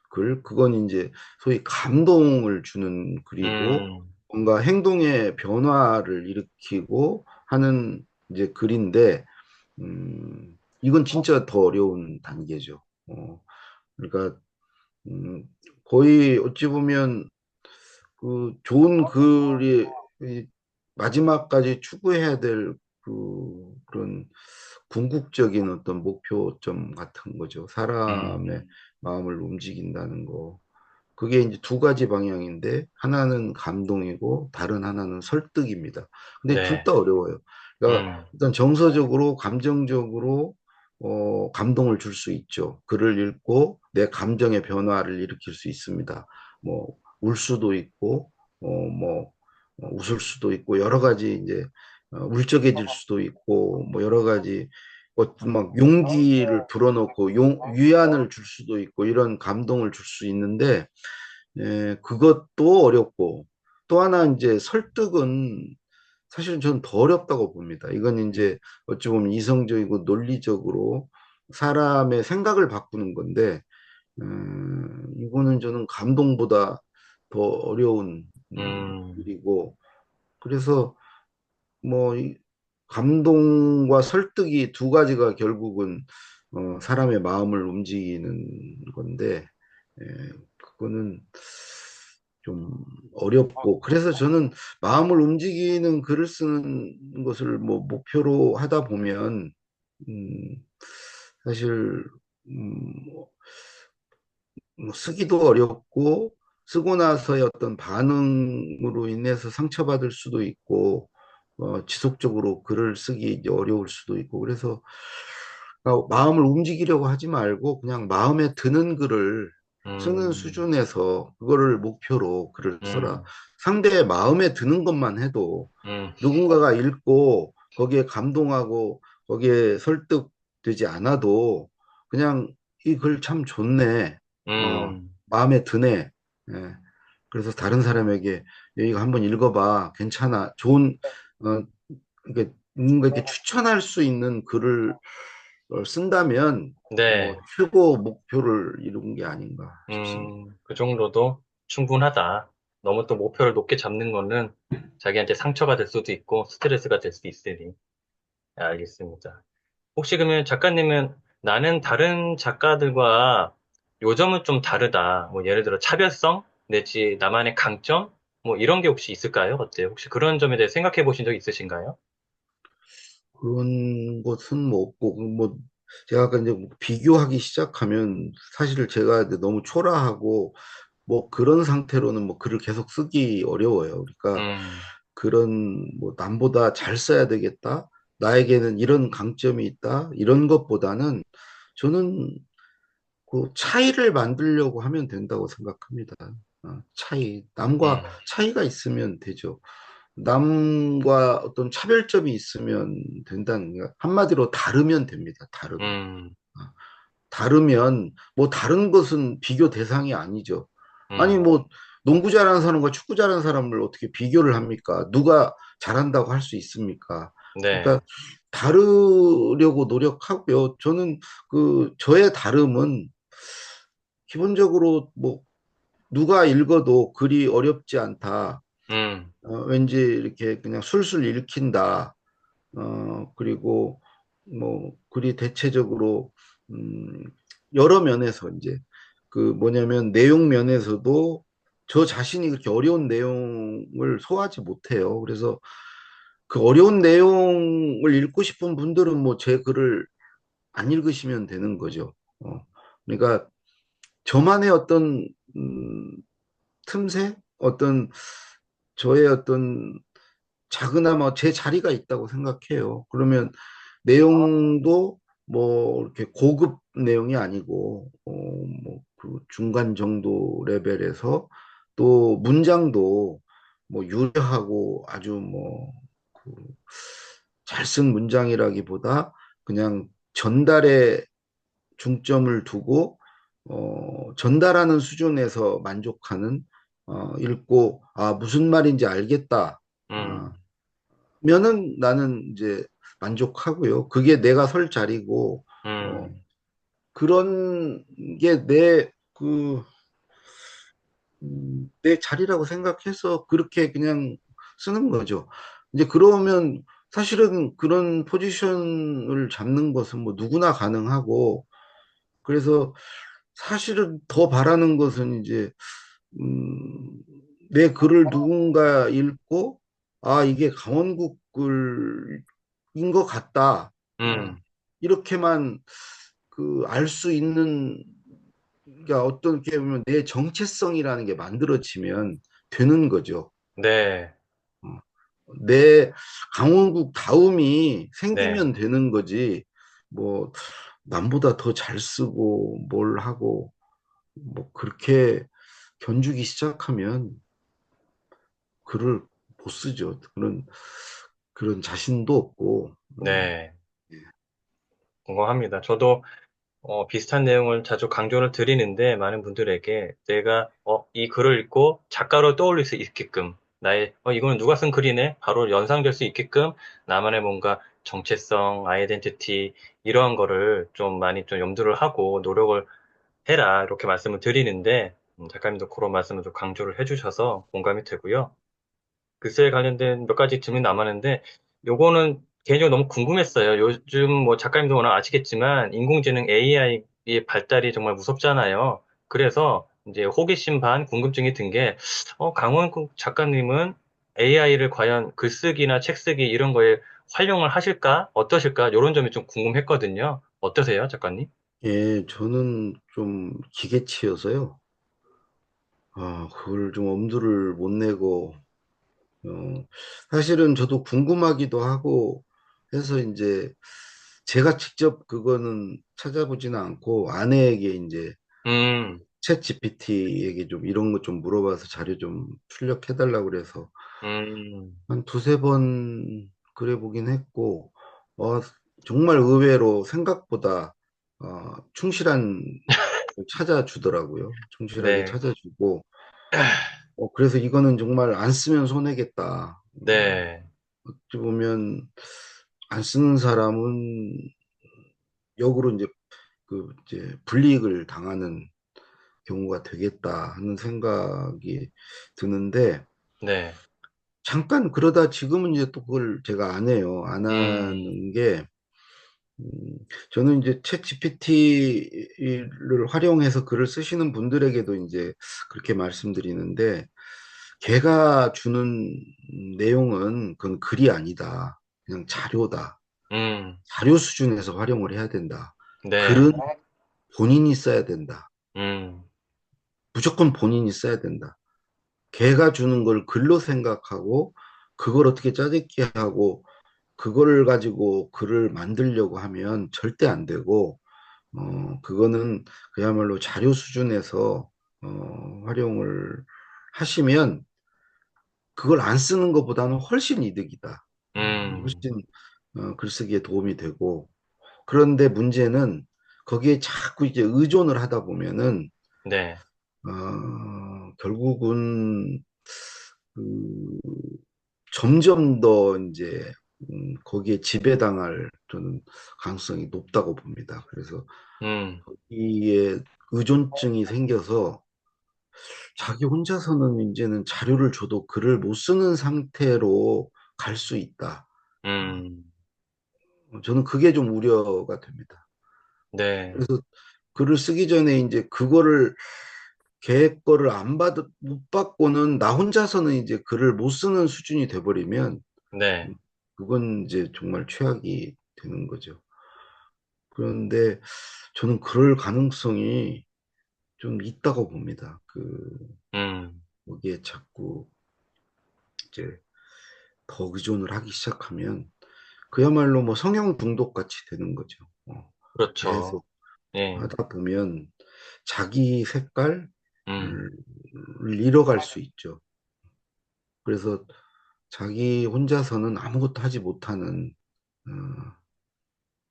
글, 그건 이제 소위 감동을 주는 글이고 음. 뭔가 행동의 변화를 일으키고 하는 이제 글인데, 이건 진짜 더 어려운 단계죠. 그러니까 음, 거의 어찌 보면 그 좋은 글이 이 마지막까지 추구해야 될 그런 궁극적인 어떤 목표점 같은 거죠. 사람의 음, 마음을 움직인다는 거. 그게 이제 두 가지 방향인데 하나는 감동이고 다른 하나는 설득입니다. 근데 둘 네, 다 어려워요. 그러니까 음, 일단 정서적으로 감정적으로 감동을 줄 수 있죠. 글을 읽고 내 감정의 변화를 일으킬 수 있습니다. 뭐 울 수도 있고 뭐 웃을 수도 있고 여러 가지 이제 울적해질 수도 있고 뭐 여러 가지 막 용기를 불어넣고 위안을 줄 수도 있고 이런 감동을 줄 수 있는데 그것도 어렵고 또 하나 이제 설득은 사실은 저는 더 어렵다고 봅니다. 이건 이제 어찌 보면 이성적이고 논리적으로 사람의 생각을 바꾸는 건데 이거는 저는 감동보다 더 어려운 음, 일이고 그래서 뭐 감동과 설득이 두 가지가 결국은 사람의 마음을 움직이는 건데 그거는 좀 어렵고 그래서 저는 마음을 움직이는 글을 쓰는 것을 뭐 목표로 하다 보면 음, 사실 뭐 쓰기도 어렵고 쓰고 나서의 어떤 반응으로 인해서 상처받을 수도 있고 지속적으로 글을 쓰기 이제 어려울 수도 있고 그래서 마음을 움직이려고 하지 말고 그냥 마음에 드는 글을 쓰는 음, 수준에서 그거를 목표로 글을 써라. 음, 상대의 마음에 드는 것만 해도 음, 누군가가 읽고 거기에 감동하고 거기에 설득되지 않아도 그냥 이 글 참 좋네. 음, 마음에 드네. 예. 그래서 다른 사람에게 이거 한번 읽어봐. 괜찮아. 좋은, 이게 뭔가 이렇게 추천할 수 있는 글을 쓴다면, 네, 최고 목표를 이룬 게 아닌가 싶습니다. 그 정도도 충분하다. 너무 또 목표를 높게 잡는 거는 자기한테 상처가 될 수도 있고 스트레스가 될 수도 있으니. 알겠습니다. 혹시 그러면 작가님은 나는 다른 작가들과 요점은 좀 다르다. 뭐 예를 들어 차별성 내지 나만의 강점 뭐 이런 게 혹시 있을까요? 어때요? 혹시 그런 점에 대해 생각해 보신 적 있으신가요? 그런 것은 뭐 없고, 뭐, 제가 아까 이제 뭐 비교하기 시작하면 사실 제가 이제 너무 초라하고 뭐 그런 상태로는 뭐 글을 계속 쓰기 어려워요. 그러니까 음, 그런 뭐 남보다 잘 써야 되겠다. 나에게는 이런 강점이 있다. 이런 것보다는 저는 그 차이를 만들려고 하면 된다고 생각합니다. 차이. 남과 음, 차이가 있으면 되죠. 남과 어떤 차별점이 있으면 된다는 게 한마디로 다르면 됩니다. 다르면. 음, 어, 다르면 뭐 다른 것은 비교 대상이 아니죠. 아니 음, 뭐 농구 잘하는 사람과 축구 잘하는 사람을 어떻게 비교를 합니까? 누가 잘한다고 할 수 있습니까? 네, 그러니까 다르려고 노력하고요. 저는 저의 다름은 기본적으로 뭐 누가 읽어도 글이 어렵지 않다. 음, 왠지 이렇게 그냥 술술 읽힌다. 그리고 뭐 글이 대체적으로 음, 여러 면에서 이제 그 뭐냐면 내용 면에서도 저 자신이 그렇게 어려운 내용을 소화하지 못해요. 그래서 그 어려운 내용을 읽고 싶은 분들은 뭐 제 글을 안 읽으시면 되는 거죠. 그러니까 저만의 어떤 틈새, 어떤 저의 어떤 작으나마 제 자리가 있다고 생각해요. 그러면 내용도 뭐 이렇게 고급 내용이 아니고 뭐그 중간 정도 레벨에서 또 문장도 뭐 유려하고 아주 뭐그잘 쓴 문장이라기보다 그냥 전달에 중점을 두고 전달하는 수준에서 만족하는 읽고 아 무슨 말인지 알겠다. 아, 음, 면은 나는 이제 만족하고요. 그게 내가 설 자리고, 어, 음, 그런 게 내 자리라고 생각해서 그렇게 그냥 쓰는 거죠. 이제 그러면 사실은 그런 포지션을 잡는 것은 뭐 누구나 가능하고, 그래서 사실은 더 바라는 것은 이제 음, 내 글을 누군가 읽고 아 이게 강원국 글인 것 같다. 음, 이렇게만 그 알 수 있는 그러니까 어떤 게 보면 내 정체성이라는 게 만들어지면 되는 거죠. 네, 어, 내 강원국 다움이 네, 생기면 되는 거지. 뭐 남보다 더 잘 쓰고 뭘 하고 뭐 그렇게 견주기 시작하면 글을 못 쓰죠. 그런 자신도 없고. 네. 예. 공감합니다. 저도 비슷한 내용을 자주 강조를 드리는데 많은 분들에게 내가 이 글을 읽고 작가로 떠올릴 수 있게끔 나의 이거는 누가 쓴 글이네 바로 연상될 수 있게끔 나만의 뭔가 정체성, 아이덴티티 이러한 거를 좀 많이 좀 염두를 하고 노력을 해라 이렇게 말씀을 드리는데 작가님도 그런 말씀을 좀 강조를 해주셔서 공감이 되고요. 글쎄에 관련된 몇 가지 질문이 남았는데, 요거는 개인적으로 너무 궁금했어요. 요즘 뭐 작가님도 워낙 아시겠지만, 인공지능 AI의 발달이 정말 무섭잖아요. 그래서 이제 호기심 반 궁금증이 든 게, 강원국 작가님은 AI를 과연 글쓰기나 책쓰기 이런 거에 활용을 하실까? 어떠실까? 이런 점이 좀 궁금했거든요. 어떠세요, 작가님? 예, 저는 좀 기계치여서요. 그걸 좀 엄두를 못 내고, 사실은 저도 궁금하기도 하고 해서 이제 제가 직접 그거는 찾아보지는 않고 아내에게 이제 음, 챗 GPT에게 좀 이런 거 좀 물어봐서 자료 좀 출력해달라고 그래서 음, 한 두세 번 그래 보긴 했고, 어, 정말 의외로 생각보다 충실한 걸 찾아주더라고요. 충실하게 네, 찾아주고, 그래서 이거는 정말 안 쓰면 손해겠다. 네, 어찌 보면 안 쓰는 사람은 역으로 이제 그 이제 불이익을 당하는 경우가 되겠다 하는 생각이 드는데, 네, 잠깐 그러다 지금은 이제 또 그걸 제가 안 해요. 안 음, 하는 게, 음, 저는 이제 챗 GPT를 활용해서 글을 쓰시는 분들에게도 이제 그렇게 말씀드리는데, 걔가 주는 내용은 그건 글이 아니다. 그냥 자료다. 음, 자료 수준에서 활용을 해야 된다. 네, 글은 본인이 써야 된다. 음. 무조건 본인이 써야 된다. 걔가 주는 걸 글로 생각하고, 그걸 어떻게 짜집기 하고, 그거를 가지고 글을 만들려고 하면 절대 안 되고, 그거는 그야말로 자료 수준에서, 활용을 하시면, 그걸 안 쓰는 것보다는 훨씬 이득이다. 음, 훨씬, 글쓰기에 도움이 되고, 그런데 문제는 거기에 자꾸 이제 의존을 하다 보면은, 네, 결국은, 그, 점점 더 이제, 거기에 지배당할 저는 가능성이 높다고 봅니다. 그래서 음, 이에 의존증이 생겨서 자기 혼자서는 이제는 자료를 줘도 글을 못 쓰는 상태로 갈 수 있다. 음, 저는 그게 좀 우려가 됩니다. 네, 그래서 글을 쓰기 전에 이제 그거를 걔 거를 못 받고는 나 혼자서는 이제 글을 못 쓰는 수준이 돼버리면 네, 그건 이제 정말 최악이 되는 거죠. 그런데 저는 그럴 가능성이 좀 있다고 봅니다. 음, 거기에 자꾸 이제 더 의존을 하기 시작하면 그야말로 뭐 성형 중독 같이 되는 거죠. 그렇죠. 계속 예, 하다 보면 자기 색깔을 음, 잃어갈 수 있죠. 그래서 자기 혼자서는 아무것도 하지 못하는 어,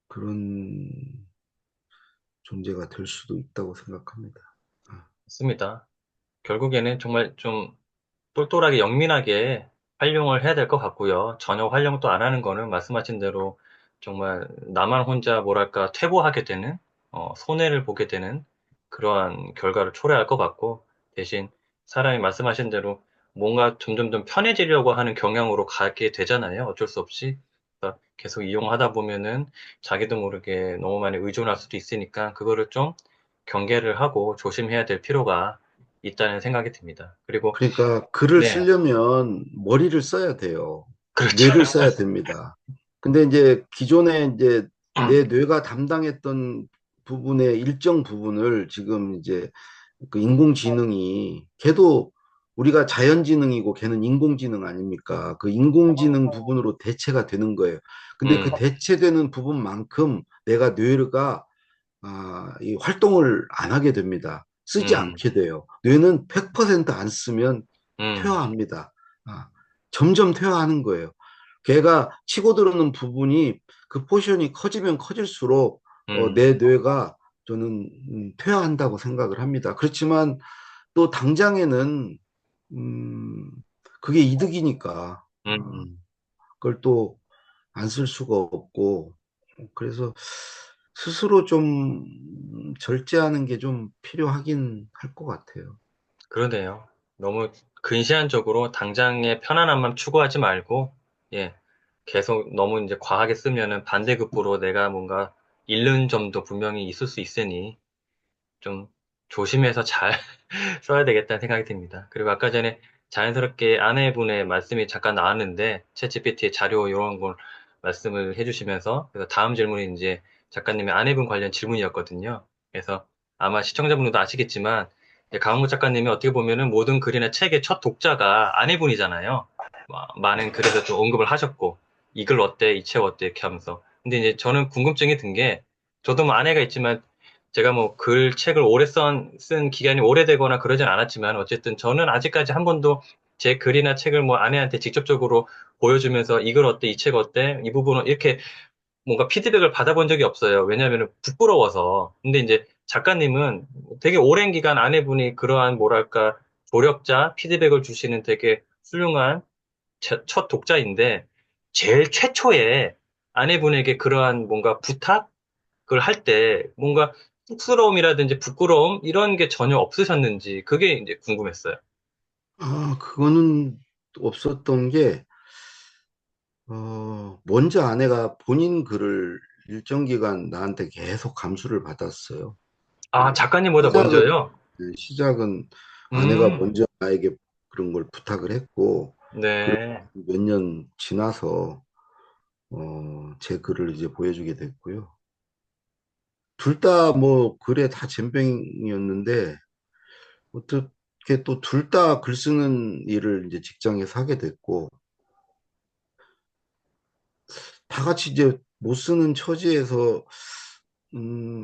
그런 존재가 될 수도 있다고 생각합니다. 아, 맞습니다. 결국에는 정말 좀 똘똘하게 영민하게 활용을 해야 될 것 같고요. 전혀 활용도 안 하는 거는 말씀하신 대로 정말 나만 혼자 뭐랄까 퇴보하게 되는, 손해를 보게 되는 그러한 결과를 초래할 것 같고, 대신 사람이 말씀하신 대로 뭔가 점점 더 편해지려고 하는 경향으로 가게 되잖아요. 어쩔 수 없이. 계속 이용하다 보면은 자기도 모르게 너무 많이 의존할 수도 있으니까 그거를 좀 경계를 하고 조심해야 될 필요가 있다는 생각이 듭니다. 그리고 그러니까 글을 네, 쓰려면 머리를 써야 돼요. 그렇죠. 뇌를 써야 됩니다. 근데 이제 기존에 이제 내 뇌가 담당했던 부분의 일정 부분을 지금 이제 그 인공지능이 걔도 우리가 자연지능이고 걔는 인공지능 아닙니까? 그 인공지능 부분으로 대체가 되는 거예요. 근데 음, 그 대체되는 부분만큼 내가 뇌가 이 활동을 안 하게 됩니다. 쓰지 음, 않게 돼요. 뇌는 100%안 쓰면 음, 퇴화합니다. 아, 점점 퇴화하는 거예요. 걔가 치고 들어오는 부분이 그 포션이 커지면 커질수록 음, 내 뇌가 저는 퇴화한다고 생각을 합니다. 그렇지만 또 당장에는 음, 그게 이득이니까 음. 그걸 또 안 쓸 수가 없고 그래서 스스로 좀 절제하는 게 좀 필요하긴 할 것 같아요. 그러네요. 너무 근시안적으로 당장의 편안함만 추구하지 말고, 예, 계속 너무 이제 과하게 쓰면은 반대급부로 내가 뭔가 잃는 점도 분명히 있을 수 있으니 좀 조심해서 잘 써야 되겠다는 생각이 듭니다. 그리고 아까 전에 자연스럽게 아내분의 말씀이 잠깐 나왔는데, 챗GPT 자료 이런 걸 말씀을 해주시면서, 그래서 다음 질문이 이제 작가님의 아내분 관련 질문이었거든요. 그래서 아마 시청자분들도 아시겠지만, 이제 강원구 작가님이 어떻게 보면은 모든 글이나 책의 첫 독자가 아내분이잖아요. 많은 글에서 좀 언급을 하셨고, 이 글 어때, 이 책 어때, 이렇게 하면서. 근데 이제 저는 궁금증이 든 게, 저도 뭐 아내가 있지만 제가 뭐 책을 오래 쓴 기간이 오래되거나 그러진 않았지만 어쨌든 저는 아직까지 한 번도 제 글이나 책을 뭐 아내한테 직접적으로 보여주면서 이걸 어때, 이 책 어때, 이 부분은 이렇게 뭔가 피드백을 받아본 적이 없어요. 왜냐하면 부끄러워서. 근데 이제 작가님은 되게 오랜 기간 아내분이 그러한 뭐랄까 조력자 피드백을 주시는 되게 훌륭한 첫 독자인데 제일 최초에 아내분에게 그러한 뭔가 부탁? 그걸 할 때 뭔가 쑥스러움이라든지 부끄러움 이런 게 전혀 없으셨는지 그게 이제 궁금했어요. 그거는 없었던 게, 먼저 아내가 본인 글을 일정 기간 나한테 계속 감수를 받았어요. 아, 그 작가님보다 시작은, 먼저요? 시작은 아내가 음, 먼저 나에게 그런 걸 부탁을 했고, 그리고 네, 몇 년 지나서, 제 글을 이제 보여주게 됐고요. 둘 다 뭐 글에 다 젬병이었는데 어떻게 또 둘 다 글 쓰는 일을 이제 직장에서 하게 됐고 다 같이 이제 못 쓰는 처지에서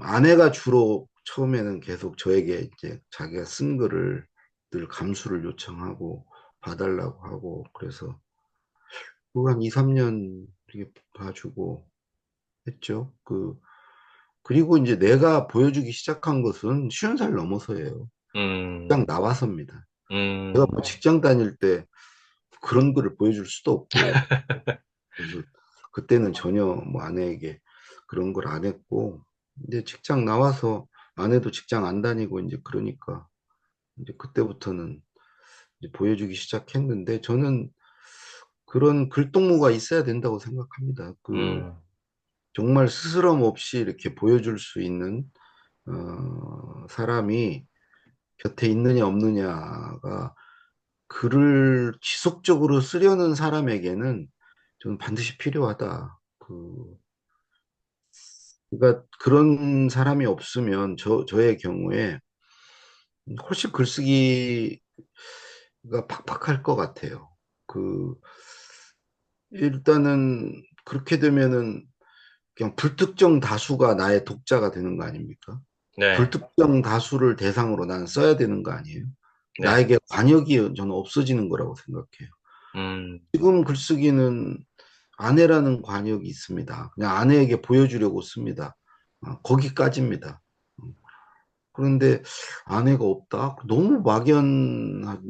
아내가 주로 처음에는 계속 저에게 이제 자기가 쓴 글을 늘 감수를 요청하고 봐달라고 하고 그래서 그거 한 2, 3년 이렇게 봐주고 했죠. 그리고 이제 내가 보여주기 시작한 것은 50살 넘어서예요. 음, 직장 나와서입니다. 내가 음, 뭐 직장 다닐 때 그런 거를 보여줄 수도 없고, 그래서 그때는 전혀 뭐 아내에게 그런 걸 안 했고, 이제 직장 나와서 아내도 직장 안 다니고 이제 그러니까 이제 그때부터는 이제 보여주기 시작했는데 저는 그런 글동무가 있어야 된다고 생각합니다. 음, 정말 스스럼 없이 이렇게 보여줄 수 있는 사람이 곁에 있느냐 없느냐가 글을 지속적으로 쓰려는 사람에게는 저는 반드시 필요하다. 그러니까 그런 사람이 없으면 저의 경우에 훨씬 글쓰기가 팍팍할 것 같아요. 그, 일단은 그렇게 되면은 그냥 불특정 다수가 나의 독자가 되는 거 아닙니까? 네, 불특정 다수를 대상으로 난 써야 되는 거 아니에요? 네, 나에게 관역이 저는 없어지는 거라고 생각해요. 음, 지금 글쓰기는 아내라는 관역이 있습니다. 그냥 아내에게 보여주려고 씁니다. 거기까지입니다. 그런데 아내가 없다? 너무 막연한,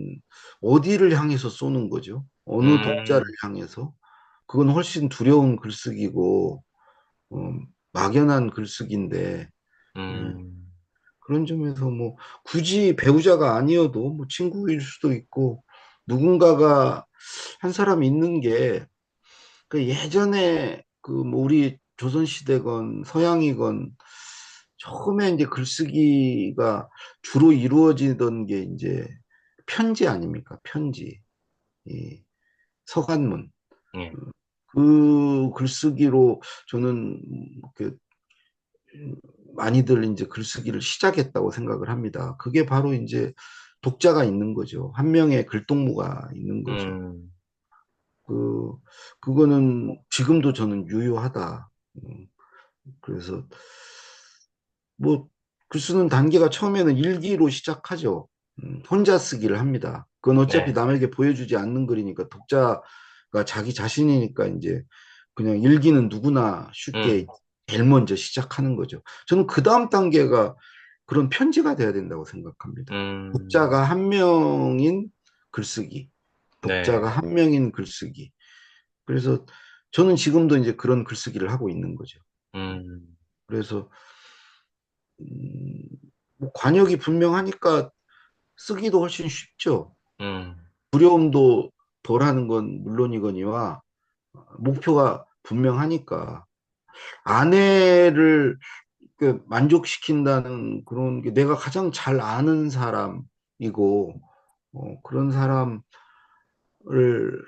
어디를 향해서 쏘는 거죠? 어느 독자를 음, 향해서? 그건 훨씬 두려운 글쓰기고, 어, 막연한 글쓰기인데, 예, 음, 그런 점에서 뭐, 굳이 배우자가 아니어도 뭐 친구일 수도 있고, 누군가가 한 사람 있는 게, 그 예전에 그 뭐 우리 조선시대건 서양이건 처음에 이제 글쓰기가 주로 이루어지던 게 이제 편지 아닙니까? 편지. 이 서간문. 예, 그 글쓰기로 저는 그 많이들 이제 글쓰기를 시작했다고 생각을 합니다. 그게 바로 이제 독자가 있는 거죠. 한 명의 글동무가 있는 거죠. 음, 그, 그거는 지금도 저는 유효하다. 음, 그래서 뭐, 글 쓰는 단계가 처음에는 일기로 시작하죠. 혼자 쓰기를 합니다. 그건 어차피 네, 남에게 보여주지 않는 글이니까 독자가 자기 자신이니까 이제 그냥 일기는 누구나 쉽게 음, 제일 먼저 시작하는 거죠. 저는 그 다음 단계가 그런 편지가 돼야 된다고 생각합니다. 독자가 음, 한 명인 글쓰기, 독자가 네, 한 명인 글쓰기. 그래서 저는 지금도 이제 그런 글쓰기를 하고 있는 거죠. 음, 그래서 음, 뭐 관역이 분명하니까 쓰기도 훨씬 쉽죠. 음, 두려움도 덜하는 건 물론이거니와 목표가 분명하니까 아내를 그 만족시킨다는 그런 게 내가 가장 잘 아는 사람이고 그런 사람을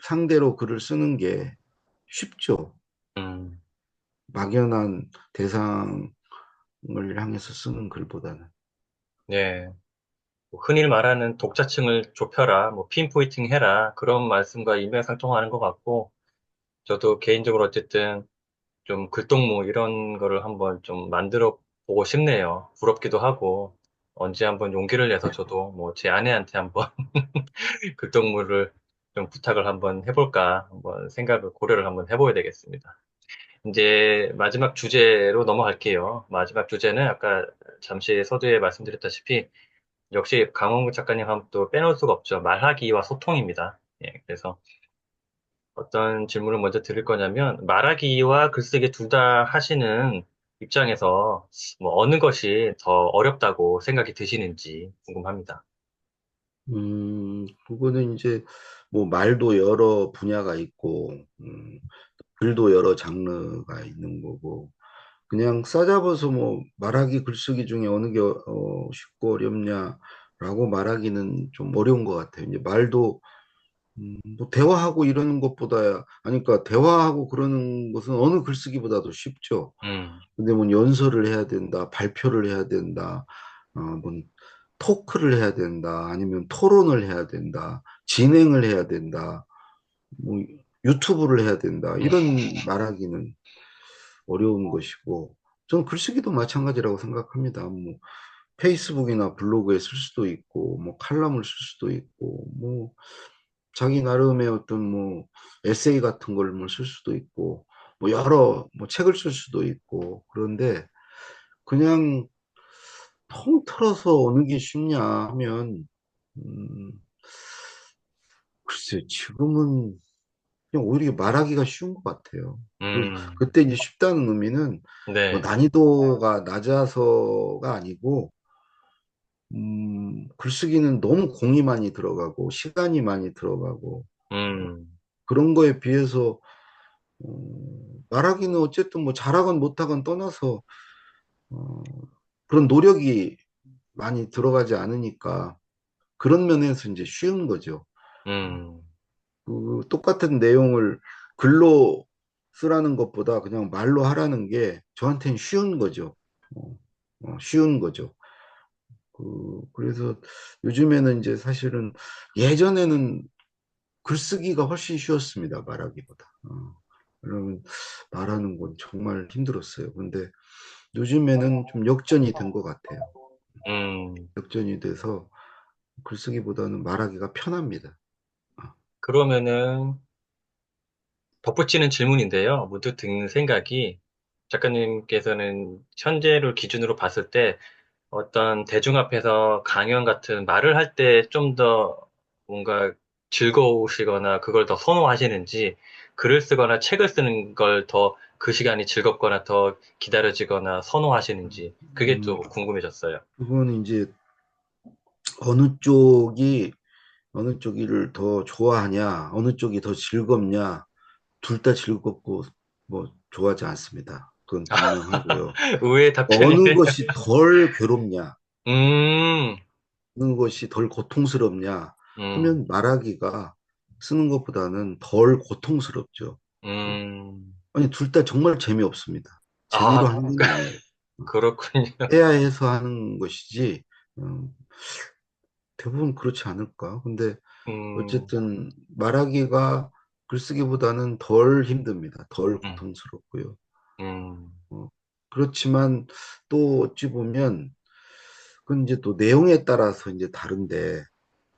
상대로 글을 쓰는 게 쉽죠. 음, 막연한 대상을 향해서 쓰는 글보다는. 네. 뭐 흔히 말하는 독자층을 좁혀라, 뭐 핀포인팅 해라 그런 말씀과 일맥상통하는 것 같고 저도 개인적으로 어쨌든 좀 글동무 이런 거를 한번 좀 만들어 보고 싶네요. 부럽기도 하고 언제 한번 용기를 내서 저도 뭐 제 아내한테 한번 글동무를 좀 부탁을 한번 해볼까 한번 생각을 고려를 한번 해봐야 되겠습니다. 이제 마지막 주제로 넘어갈게요. 마지막 주제는 아까 잠시 서두에 말씀드렸다시피 역시 강원구 작가님 하면 또 빼놓을 수가 없죠. 말하기와 소통입니다. 예, 그래서 어떤 질문을 먼저 드릴 거냐면, 말하기와 글쓰기 둘 다 하시는 입장에서 뭐 어느 것이 더 어렵다고 생각이 드시는지 궁금합니다. 그거는 이제 뭐 말도 여러 분야가 있고, 글도 여러 장르가 있는 거고, 그냥 싸잡아서 뭐 말하기, 글쓰기 중에 어느 게 쉽고 어렵냐라고 말하기는 좀 어려운 것 같아요. 이제 말도 뭐 대화하고 이러는 것보다야, 아니, 그러니까 대화하고 그러는 것은 어느 글쓰기보다도 쉽죠. 음, 근데 뭐 연설을 해야 된다, 발표를 해야 된다, 뭐 토크를 해야 된다, 아니면 토론을 해야 된다, 진행을 해야 된다, 뭐 유튜브를 해야 된다, 음, 이런 말하기는 어려운 것이고, 저는 글쓰기도 마찬가지라고 생각합니다. 뭐 페이스북이나 블로그에 쓸 수도 있고, 뭐 칼럼을 쓸 수도 있고, 뭐 자기 나름의 어떤 뭐 에세이 같은 걸 뭐 쓸 수도 있고, 뭐 여러 뭐 책을 쓸 수도 있고, 그런데 그냥 통틀어서 어느 게 쉽냐 하면, 음, 글쎄, 지금은 그냥 오히려 말하기가 쉬운 것 같아요. 음, 그때 이제 쉽다는 의미는 뭐 네, 난이도가 낮아서가 아니고, 글쓰기는 너무 공이 많이 들어가고, 시간이 많이 들어가고, 음, 그런 거에 비해서, 말하기는 어쨌든 뭐 잘하건 못하건 떠나서, 어, 그런 노력이 많이 들어가지 않으니까, 그런 면에서 이제 쉬운 거죠. 음, 그 똑같은 내용을 글로 쓰라는 것보다 그냥 말로 하라는 게 저한테는 쉬운 거죠. 어, 쉬운 거죠. 그래서 요즘에는 이제 사실은 예전에는 글쓰기가 훨씬 쉬웠습니다. 말하기보다. 그러면 말하는 건 정말 힘들었어요. 근데 요즘에는 좀 역전이 된 것 같아요. 음. 역전이 돼서 글쓰기보다는 말하기가 편합니다. 어, 그러면은 덧붙이는 질문인데요. 문득 드는 생각이 작가님께서는 현재를 기준으로 봤을 때 어떤 대중 앞에서 강연 같은 말을 할 때 좀 더 뭔가 즐거우시거나 그걸 더 선호하시는지 글을 쓰거나 책을 쓰는 걸 더 그 시간이 즐겁거나 더 기다려지거나 선호하시는지 그게 음, 또 궁금해졌어요. 그거는 이제 어느 쪽이 어느 쪽이를 더 좋아하냐, 어느 쪽이 더 즐겁냐, 둘 다 즐겁고, 뭐 좋아하지 않습니다. 그건 분명하고요. 의외의 어느 답변이네. 것이 덜 괴롭냐, 음, 어느 것이 덜 고통스럽냐 음, 하면 말하기가 쓰는 것보다는 덜 고통스럽죠. 음. 아니, 둘 다 정말 재미없습니다. 재미로 아, 하는 건 아니에요. 그렇군요. 해야 해서 하는 것이지, 음, 대부분 그렇지 않을까? 근데 음, 어쨌든 말하기가 글쓰기보다는 덜 힘듭니다. 덜 음, 고통스럽고요. 음, 어, 그렇지만 또 어찌 보면 그건 이제 또 내용에 따라서 이제 다른데,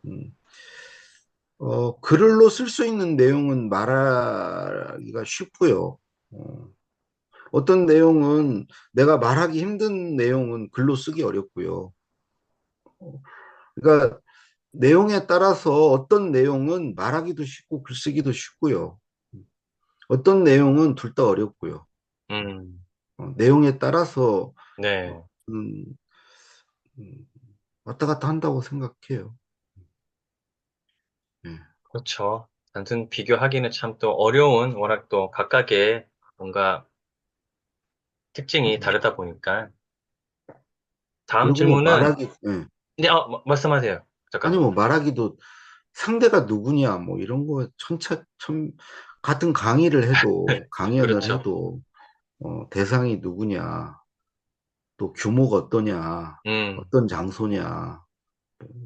음, 글로 쓸 수 있는 내용은 말하기가 쉽고요. 어떤 내용은 내가 말하기 힘든 내용은 글로 쓰기 어렵고요. 어, 그러니까 내용에 따라서 어떤 내용은 말하기도 쉽고 글쓰기도 쉽고요. 어떤 내용은 둘 다 어렵고요. 음, 내용에 따라서 어, 네. 음, 음, 왔다 갔다 한다고 생각해요. 예. 그렇죠. 단순 비교하기는 참 또 어려운, 워낙 또 각각의 뭔가 특징이 다르다 보니까. 다음 그리고 뭐 질문은, 말하기, 예. 네, 말씀하세요. 아니 잠깐만. 뭐 말하기도 상대가 누구냐 뭐 이런 거 참 같은 강의를 해도 강연을 그렇죠. 해도 대상이 누구냐 또 규모가 어떠냐 음, 어떤 장소냐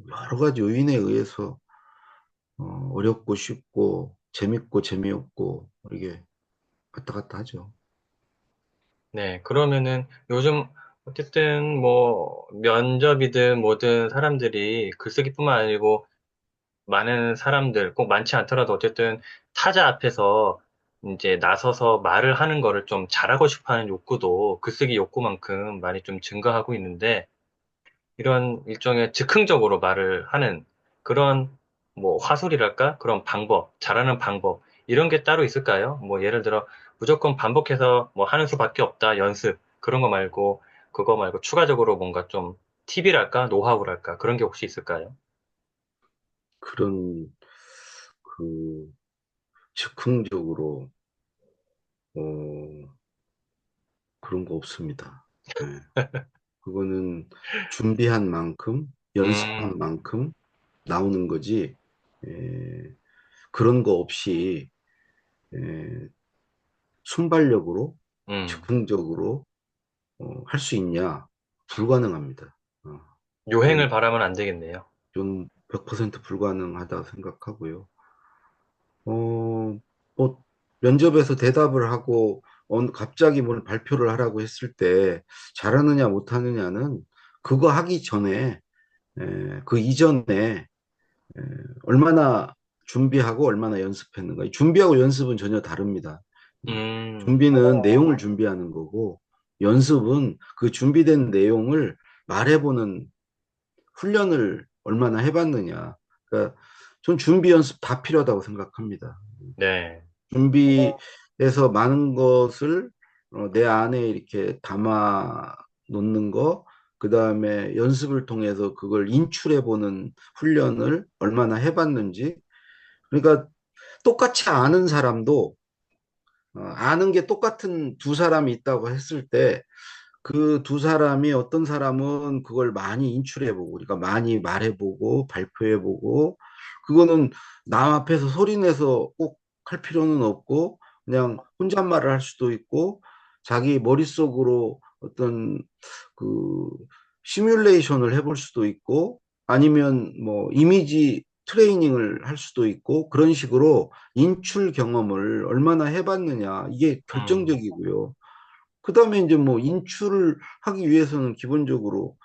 여러 가지 요인에 의해서 어렵고 쉽고 재밌고 재미없고 이게 왔다 갔다 하죠. 네. 그러면은 요즘 어쨌든 뭐 면접이든 뭐든 사람들이 글쓰기뿐만 아니고 많은 사람들, 꼭 많지 않더라도 어쨌든 타자 앞에서 이제 나서서 말을 하는 거를 좀 잘하고 싶어 하는 욕구도 글쓰기 욕구만큼 많이 좀 증가하고 있는데 이런 일종의 즉흥적으로 말을 하는 그런 뭐 화술이랄까? 그런 방법, 잘하는 방법, 이런 게 따로 있을까요? 뭐 예를 들어 무조건 반복해서 뭐 하는 수밖에 없다, 연습, 그런 거 말고, 그거 말고 추가적으로 뭔가 좀 팁이랄까? 노하우랄까? 그런 게 혹시 있을까요? 그런 그 즉흥적으로 어, 그런 거 없습니다. 예. 그거는 준비한 만큼 연습한 음, 만큼 나오는 거지. 에, 그런 거 없이 에, 순발력으로 음. 즉흥적으로 할 수 있냐? 불가능합니다. 요행을 그건 바라면 안 되겠네요. 좀 100% 불가능하다 생각하고요. 뭐 면접에서 대답을 하고 갑자기 뭘 발표를 하라고 했을 때 잘하느냐 못하느냐는 그거 하기 전에 그 이전에 에, 얼마나 준비하고 얼마나 연습했는가. 이 준비하고 연습은 전혀 다릅니다. 음, 준비는 내용을 준비하는 거고, 연습은 그 준비된 내용을 말해보는 훈련을 얼마나 해봤느냐. 그러니까 전 준비 연습 다 필요하다고 생각합니다. 네. 준비해서 많은 것을 내 안에 이렇게 담아 놓는 거, 그 다음에 연습을 통해서 그걸 인출해보는 훈련을 얼마나 해봤는지. 그러니까 똑같이 아는 사람도 아는 게 똑같은 두 사람이 있다고 했을 때 그 두 사람이 어떤 사람은 그걸 많이 인출해보고, 그러니까 많이 말해보고, 발표해보고, 그거는 남 앞에서 소리내서 꼭 할 필요는 없고, 그냥 혼잣말을 할 수도 있고, 자기 머릿속으로 어떤 그 시뮬레이션을 해볼 수도 있고, 아니면 뭐 이미지 트레이닝을 할 수도 있고, 그런 식으로 인출 경험을 얼마나 해봤느냐, 이게 음, 결정적이고요. 그 다음에 이제 뭐 인출을 하기 위해서는 기본적으로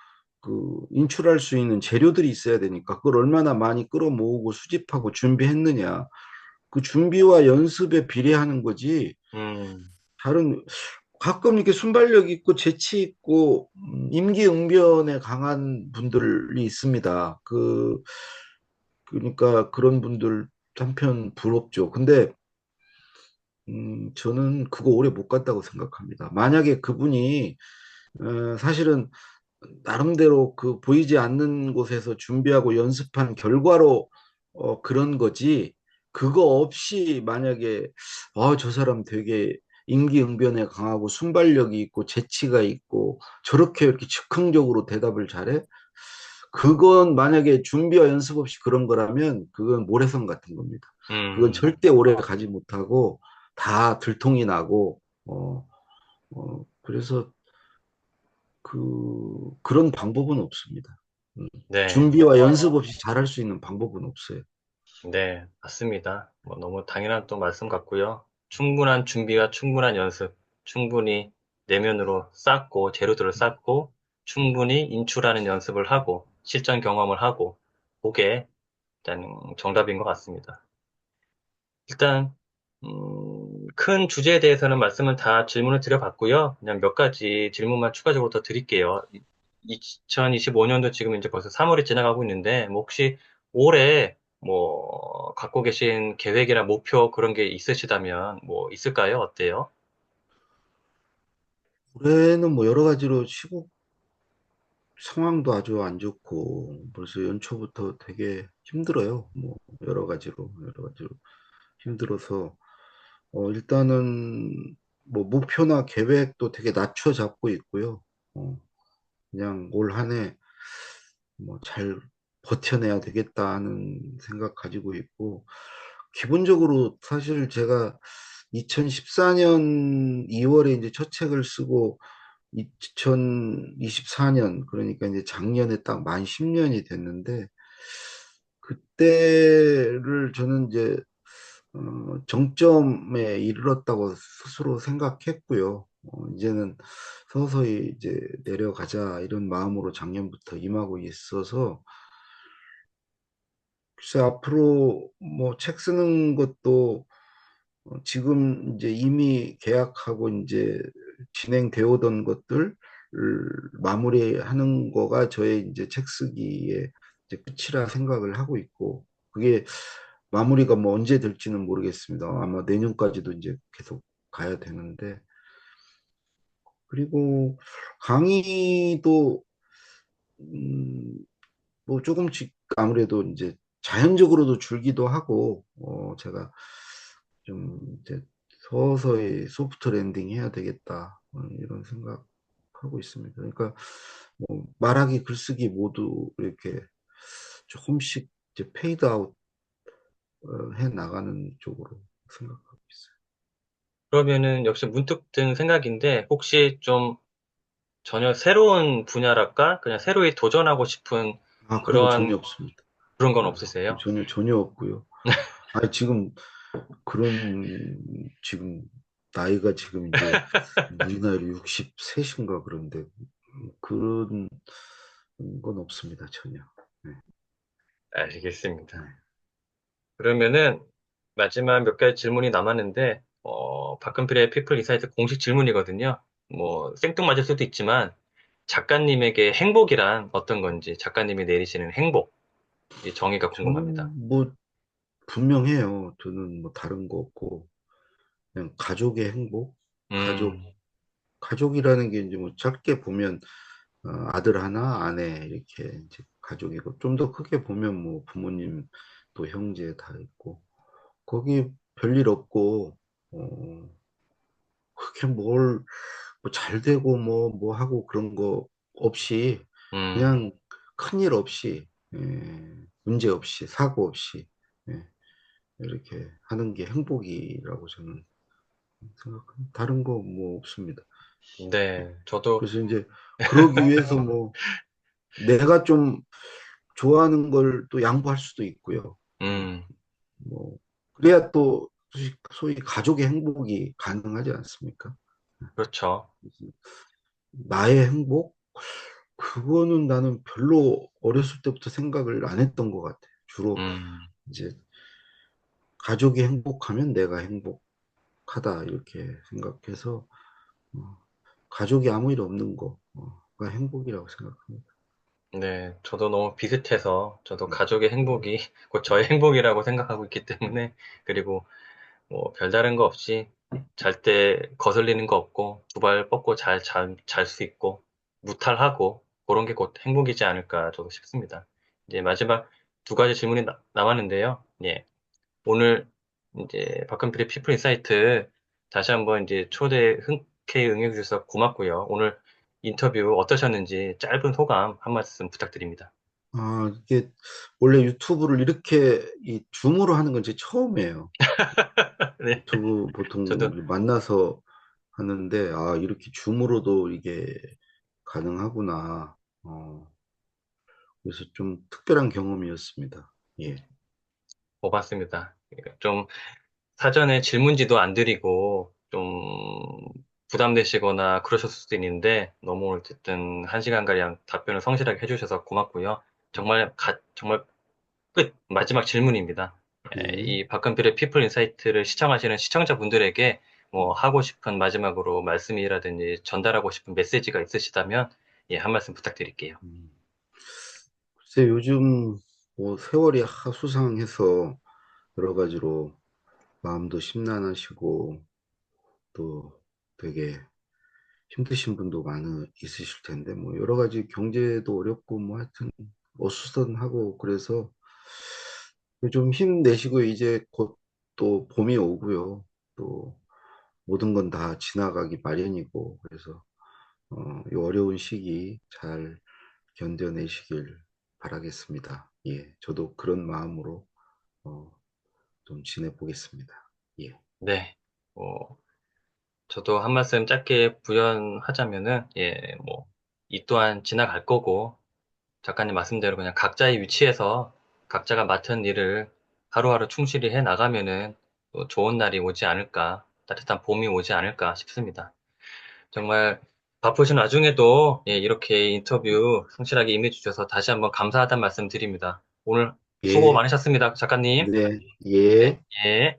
그 인출할 수 있는 재료들이 있어야 되니까 그걸 얼마나 많이 끌어모으고 수집하고 준비했느냐. 그 준비와 연습에 비례하는 거지. 음, 다른 가끔 이렇게 순발력 있고 재치 있고 임기응변에 강한 분들이 있습니다. 그러니까 그런 분들 한편 부럽죠. 근데 저는 그거 오래 못 갔다고 생각합니다. 만약에 그분이 사실은 나름대로 그 보이지 않는 곳에서 준비하고 연습한 결과로 그런 거지. 그거 없이 만약에 저 사람 되게 임기응변에 강하고 순발력이 있고 재치가 있고 저렇게 이렇게 즉흥적으로 대답을 잘해? 그건 만약에 준비와 연습 없이 그런 거라면 그건 모래성 같은 겁니다. 그건 음, 절대 오래 가지 못하고 다 들통이 나고 그래서 그런 방법은 없습니다. 음. 네, 준비와 연습 없이 잘할 수 있는 방법은 없어요. 네, 맞습니다. 뭐 너무 당연한 또 말씀 같고요. 충분한 준비와 충분한 연습, 충분히 내면으로 쌓고, 재료들을 쌓고, 충분히 인출하는 연습을 하고, 실전 경험을 하고, 그게 일단 정답인 것 같습니다. 일단, 큰 주제에 대해서는 말씀을 다 질문을 드려봤고요. 그냥 몇 가지 질문만 추가적으로 더 드릴게요. 2025년도 지금 이제 벌써 3월이 지나가고 있는데, 뭐 혹시 올해 뭐 갖고 계신 계획이나 목표 그런 게 있으시다면 뭐 있을까요? 어때요? 올해는 뭐 여러 가지로 시국 상황도 아주 안 좋고 벌써 연초부터 되게 힘들어요. 뭐 여러 가지로 힘들어서 일단은 뭐 목표나 계획도 되게 낮춰 잡고 있고요. 어, 그냥 올 한 해 뭐 잘 버텨내야 되겠다 하는 생각 가지고 있고 기본적으로 사실 제가 2014년 2월에 이제 첫 책을 쓰고 2024년 그러니까 이제 작년에 딱 만 10년이 됐는데 그때를 저는 이제 정점에 이르렀다고 스스로 생각했고요. 이제는 서서히 이제 내려가자 이런 마음으로 작년부터 임하고 있어서 글쎄 앞으로 뭐 책 쓰는 것도 지금 이제 이미 계약하고 이제 진행되어 오던 것들 마무리하는 거가 저의 이제 책 쓰기의 이제 끝이라 생각을 하고 있고 그게 마무리가 뭐 언제 될지는 모르겠습니다. 아마 내년까지도 이제 계속 가야 되는데 그리고 강의도 음, 뭐 조금씩 아무래도 이제 자연적으로도 줄기도 하고 제가 좀 이제 서서히 소프트 랜딩 해야 되겠다 이런 생각하고 있습니다. 그러니까 뭐 말하기 글쓰기 모두 이렇게 조금씩 이제 페이드 아웃 해 나가는 쪽으로 생각하고 있어요. 그러면은 역시 문득 든 생각인데 혹시 좀 전혀 새로운 분야랄까? 그냥 새로이 도전하고 싶은 아, 그런 거 전혀 그러한 없습니다. 그런 건 네, 없으세요? 전혀 없고요. 아, 지금 지금 나이가 지금 이제 우리 나이로 63인가 그런데 그런 건 없습니다, 전혀. 네, 네. 알겠습니다. 그러면은 마지막 몇 가지 질문이 남았는데, 박근필의 피플 인사이트 공식 질문이거든요. 뭐 생뚱맞을 수도 있지만 작가님에게 행복이란 어떤 건지, 작가님이 내리시는 행복, 이 정의가 궁금합니다. 저는 뭐 분명해요. 저는 뭐 다른 거 없고 그냥 가족의 행복, 음, 가족이라는 게 이제 뭐 짧게 보면 아들 하나, 아내 이렇게 이제 가족이고 좀 더 크게 보면 뭐 부모님 또 형제 다 있고 거기 별일 없고 그렇게 잘 되고 뭐 하고 그런 거 없이 음, 그냥 큰일 없이 문제 없이 사고 없이 예, 이렇게 하는 게 행복이라고 저는 생각합니다. 다른 거 뭐 없습니다. 네, 저도, 그래서 이제 그러기 위해서 뭐 내가 좀 좋아하는 걸 또 양보할 수도 있고요. 음, 뭐 그래야 또 소위 가족의 행복이 가능하지 않습니까? 그렇죠. 나의 행복? 그거는 나는 별로 어렸을 때부터 생각을 안 했던 것 같아요. 주로 음, 이제 가족이 행복하면 내가 행복하다 이렇게 생각해서 어, 가족이 아무 일 없는 거가 행복이라고 생각합니다. 네, 저도 너무 비슷해서 저도 음, 가족의 행복이 곧 저의 행복이라고 생각하고 있기 때문에 그리고 뭐 별다른 거 없이 잘 때 거슬리는 거 없고 두 발 뻗고 잘 수 있고 무탈하고 그런 게 곧 행복이지 않을까 저도 싶습니다. 이제 마지막 두 가지 질문이 남았는데요. 예. 오늘 이제 박근필의 피플 인사이트 다시 한번 이제 초대에 흔쾌히 응해주셔서 고맙고요. 오늘 인터뷰 어떠셨는지 짧은 소감 한 말씀 부탁드립니다. 이게 원래 유튜브를 이렇게 이 줌으로 하는 건 제 처음이에요. 네, 유튜브 보통 저도, 만나서 하는데, 이렇게 줌으로도 이게 가능하구나. 그래서 좀 특별한 경험이었습니다. 예. 고맙습니다. 그러니까 좀 사전에 질문지도 안 드리고 좀 부담되시거나 그러셨을 수도 있는데 너무 어쨌든 한 시간가량 답변을 성실하게 해주셔서 고맙고요. 정말 끝 마지막 질문입니다. 예. 이 박근필의 피플 인사이트를 시청하시는 시청자분들에게 뭐 음. 하고 싶은 마지막으로 말씀이라든지 전달하고 싶은 메시지가 있으시다면 예, 한 말씀 부탁드릴게요. 음. 글쎄, 요즘 뭐 세월이 수상해서 여러 가지로 마음도 심란하시고 또 되게 힘드신 분도 많으 있으실 텐데 뭐 여러 가지 경제도 어렵고 뭐 하여튼 어수선하고 그래서 좀 힘내시고 이제 곧 또 봄이 오고요. 또 모든 건 다 지나가기 마련이고 그래서 이 어려운 시기 잘 견뎌내시길 바라겠습니다. 예, 저도 그런 마음으로 어, 좀 지내보겠습니다. 예. 네. 저도 한 말씀 짧게 부연하자면은, 예, 뭐, 이 또한 지나갈 거고, 작가님 말씀대로 그냥 각자의 위치에서 각자가 맡은 일을 하루하루 충실히 해 나가면은 또 좋은 날이 오지 않을까, 따뜻한 봄이 오지 않을까 싶습니다. 정말 바쁘신 와중에도 예, 이렇게 인터뷰 성실하게 임해주셔서 다시 한번 감사하다는 말씀 드립니다. 오늘 수고 예, 많으셨습니다, 작가님. 네, 네, 예. 예.